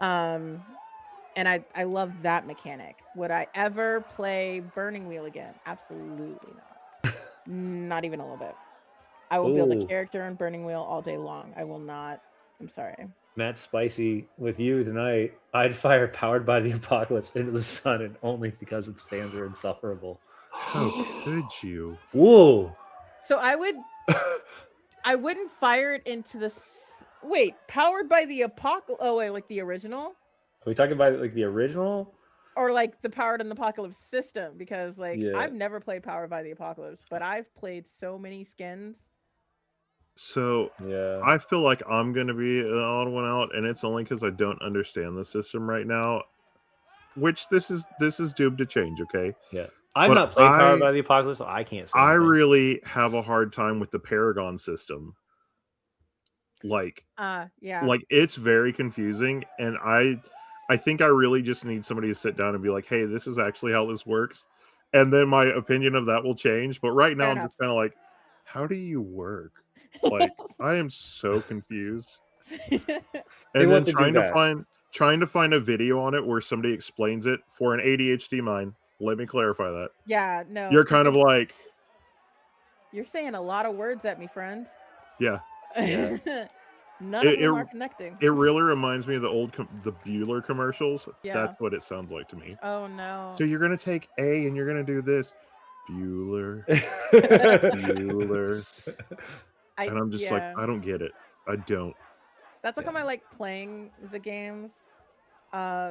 And I love that mechanic. Would I ever play Burning Wheel again? Absolutely not. Not even a little bit. I will build a Ooh. character in Burning Wheel all day long. I will not. I'm sorry. Matt Spicy, with you tonight, I'd fire Powered by the Apocalypse into the sun, and only because its fans are insufferable. how could you? Whoa. So I wouldn't fire it into the. Wait, Powered by the Apocalypse? Oh wait, like the original, Are we talking about like the original? or like the Powered in the Apocalypse system? Because like Yeah. I've never played Powered by the Apocalypse, but I've played so many skins. So Yeah. I feel like I'm going to be an odd one out, and it's only because I don't understand the system right now. Which this is doomed to change. Okay, Yeah. I've But not played Powered I- by the Apocalypse, so I can't say I anything. really have a hard time with the Paragon system. Like Yeah. like it's very confusing, and I think I really just need somebody to sit down and be like, hey, this is actually how this works, and then my opinion of that will change. But right now Fair I'm enough. just kind of like, how do you work? Like I am so confused. They And then want to do that. trying to find a video on it where somebody explains it for an ADHD mind. Let me clarify that. Yeah, no. You're kind of like, You're saying a lot of words at me, friend. yeah. Yeah. None of them are connecting. It really reminds me of the old the Bueller commercials. Yeah. That's what it sounds like to me. Oh no. So you're gonna take A and you're gonna do this, Bueller, Bueller, and I'm just like, I don't get it. I don't. That's how come I like playing the games.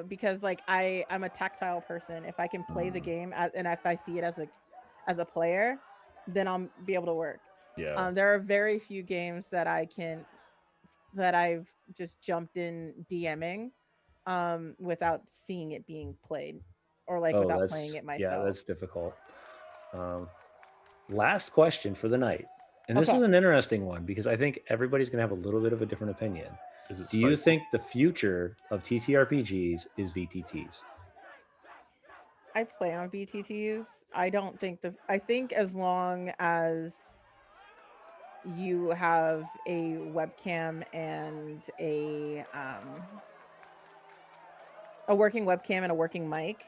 Because like I'm a tactile person. If I can play the game and if I see it as a player, then I'll be able to work. Yeah. There are very few games that I've just jumped in DMing without seeing it being played, or like without playing it myself. Yeah, that's difficult. Last question for the night. And this Okay. is an interesting one because I think everybody's going to have a little bit of a different opinion. Do you think the future of TTRPGs is VTTs? I play on VTTs. I don't think I think as long as you have a webcam and a working webcam and a working mic,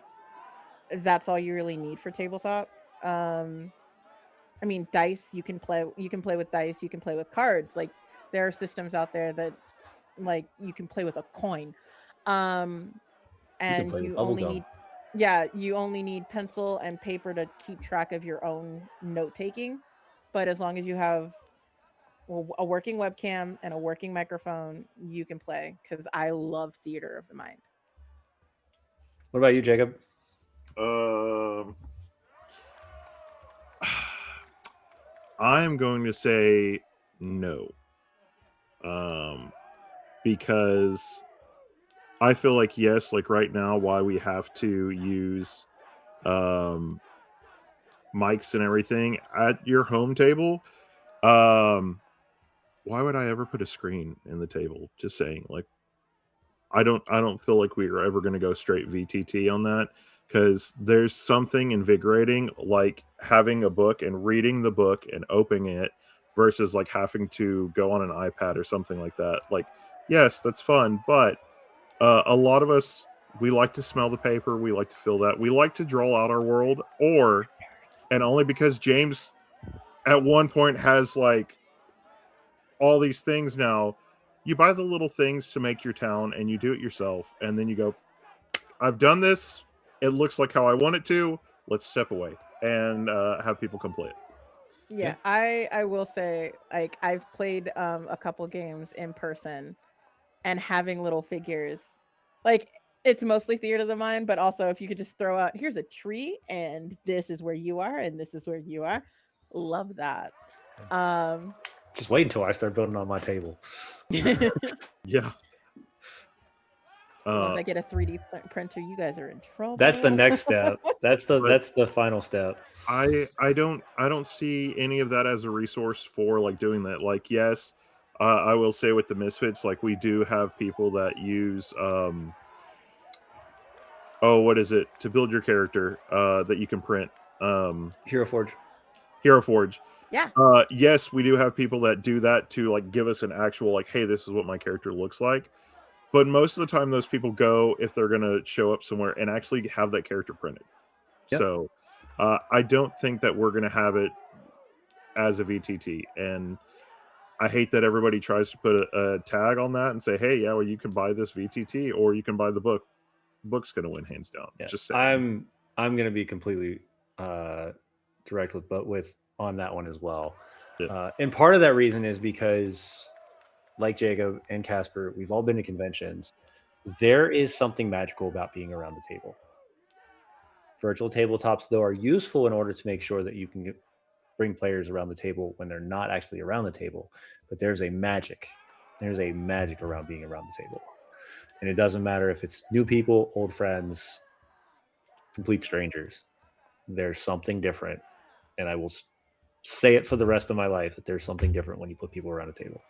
that's all you really need for tabletop. I mean, dice, you can play with dice, you can play with cards. Like there are systems out there that like you can play with a coin. And you only need pencil and paper to keep track of your own note taking. But as long as you have a working webcam and a working microphone, you can play, because I love theater of the mind. What about you, Jacob? I'm going to say no. Because I feel like, yes, like right now, why we have to use mics and everything at your home table, why would I ever put a screen in the table? Just saying, like, I don't feel like we are ever going to go straight VTT on that, because there's something invigorating like having a book and reading the book and opening it versus like having to go on an iPad or something like that. Like, yes, that's fun, but a lot of us, we like to smell the paper, we like to feel that, we like to draw out our world, and only because James at one point has like all these things now, you buy the little things to make your town and you do it yourself, and then you go, I've done this, it looks like how I want it to, let's step away and have people come play it. Yeah, I will say, like, I've played a couple games in person, and having little figures, like, it's mostly theater of the mind, but also if you could just throw out, here's a tree and this is where you are and this is where you are, love that. Just wait until I start building on my table. Yeah. So once I get a 3D printer, you guys are in trouble. That's the next step. That's the final step. I don't see any of that as a resource for like doing that. Like, yes, I will say with the Misfits, like we do have people that use what is it to build your character that you can print Hero Forge. Yeah. Yes, we do have people that do that to like give us an actual like, hey, this is what my character looks like. But most of the time, those people go if they're gonna show up somewhere and actually have that character printed. Yep. So I don't think that we're gonna have it as a VTT, and I hate that everybody tries to put a tag on that and say, hey, yeah, well, you can buy this VTT or you can buy the book. Book's gonna win hands down. Yeah. Just saying. I'm gonna be completely direct with on that one as well. Yeah. And part of that reason is because, like Jacob and Casper, we've all been to conventions. There is something magical about being around the table. Virtual tabletops, though, are useful in order to make sure that you can bring players around the table when they're not actually around the table. But there's a magic. There's a magic around being around the table. And it doesn't matter if it's new people, old friends, complete strangers. There's something different. And I will say it for the rest of my life that there's something different when you put people around a table.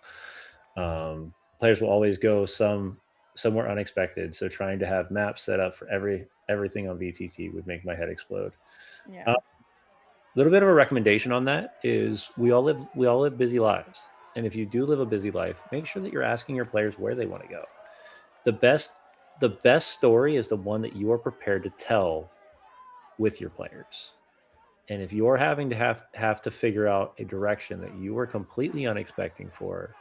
Players will always go somewhere unexpected. So trying to have maps set up for everything on VTT would make my head explode. Yeah. Little bit of a recommendation on that is we all live busy lives. And if you do live a busy life, make sure that you're asking your players where they want to go. The best story is the one that you are prepared to tell with your players. And if you're having to have to figure out a direction that you were completely unexpecting for,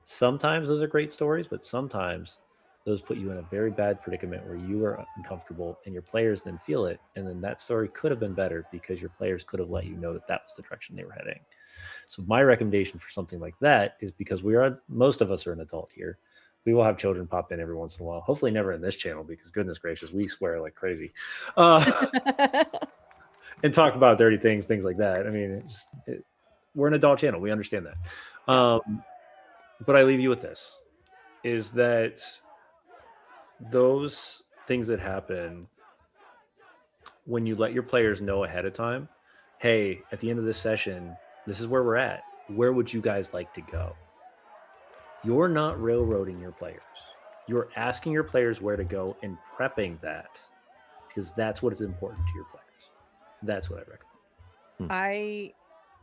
sometimes those are great stories, but sometimes those put you in a very bad predicament where you are uncomfortable and your players then feel it. And then that story could have been better because your players could have let you know that that was the direction they were heading. So my recommendation for something like that is, because most of us are an adult here, we will have children pop in every once in a while. Hopefully never in this channel, because goodness gracious, we swear like crazy. And talk about dirty things like that. I mean, we're an adult channel. We understand that. But I leave you with this, is that those things that happen when you let your players know ahead of time, hey, at the end of this session, this is where we're at. Where would you guys like to go? You're not railroading your players. You're asking your players where to go and prepping that, because that's what is important to your players. That's what I recommend.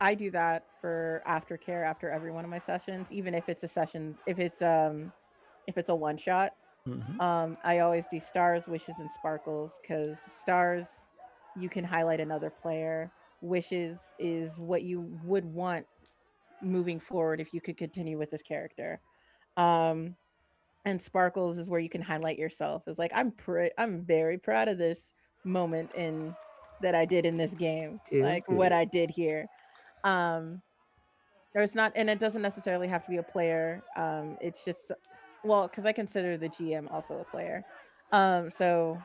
I do that for aftercare after every one of my sessions, even if it's a session, if it's a one shot. Mm-hmm. I always do stars, wishes, and sparkles, because stars, you can highlight another player. Wishes is what you would want moving forward if you could continue with this character. And sparkles is where you can highlight yourself. It's like, I'm very proud of this moment that I did in this game, like what I did here. There's not, and it doesn't necessarily have to be a player. It's just, well, because I consider the GM also a player. So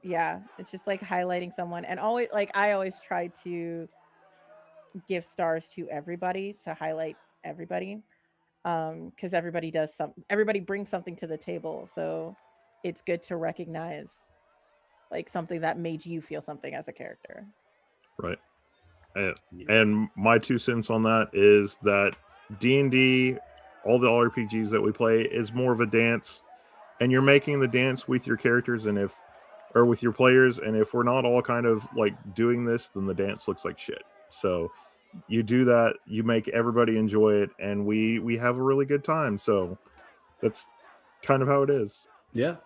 yeah, it's just like highlighting someone, and always, like, I always try to give stars to everybody to highlight everybody, because everybody brings something to the table, so it's good to recognize like something that made you feel something as a character. Right. And my 2 cents on that is that D&D, all the RPGs that we play, is more of a dance, and you're making the dance with your characters or with your players, and if we're not all kind of like doing this, then the dance looks like shit. So you do that, you make everybody enjoy it, and we have a really good time. So that's kind of how it is. Yeah.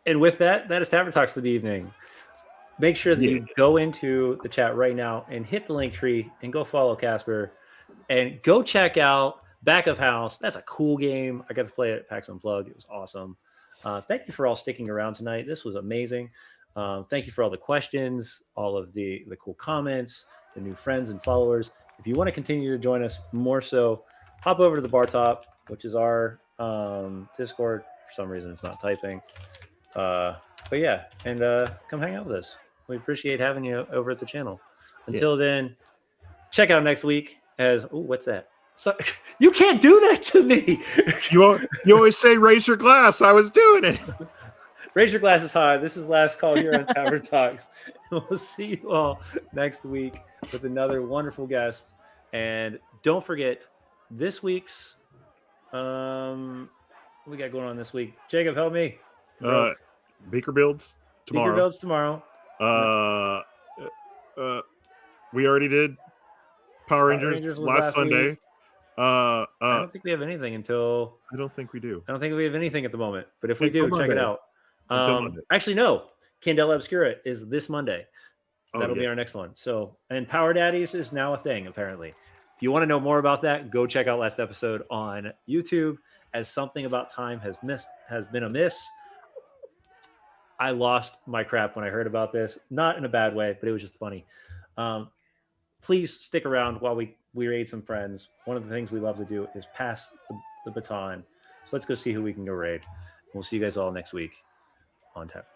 And with that is Tavern Talks for the evening. Make sure that you go into the chat right now and hit the link tree and go follow Casper and go check out Back of House. That's a cool game. I got to play it at PAX Unplugged. It was awesome. Thank you for all sticking around tonight. This was amazing. Thank you for all the questions, all of the cool comments, the new friends and followers. If you want to continue to join us more so, hop over to the bar top, which is our Discord. For some reason, it's not typing. But yeah, and come hang out with us. We appreciate having you over at the channel. Until then, check out next week as, what's that? So, you can't do that to me. You always say raise your glass. I was doing it. Raise your glasses high. This is last call here on Tavern Talks. We'll see you all next week with another wonderful guest. And don't forget this week's what we got going on this week. Jacob, help me. Beaker builds tomorrow. Beaker builds tomorrow. We already did Power Rangers last Sunday. Week. I don't think we have anything until. I don't think we do. I don't think we have anything at the moment. But if we do, check it out. Actually, no. Candela Obscura is this Monday. That'll be our next one. So, and Power Daddies is now a thing, apparently. If you want to know more about that, go check out last episode on YouTube. As something about time has been amiss. I lost my crap when I heard about this. Not in a bad way, but it was just funny. Please stick around while we raid some friends. One of the things we love to do is pass the baton. So let's go see who we can go raid. We'll see you guys all next week on Tavern.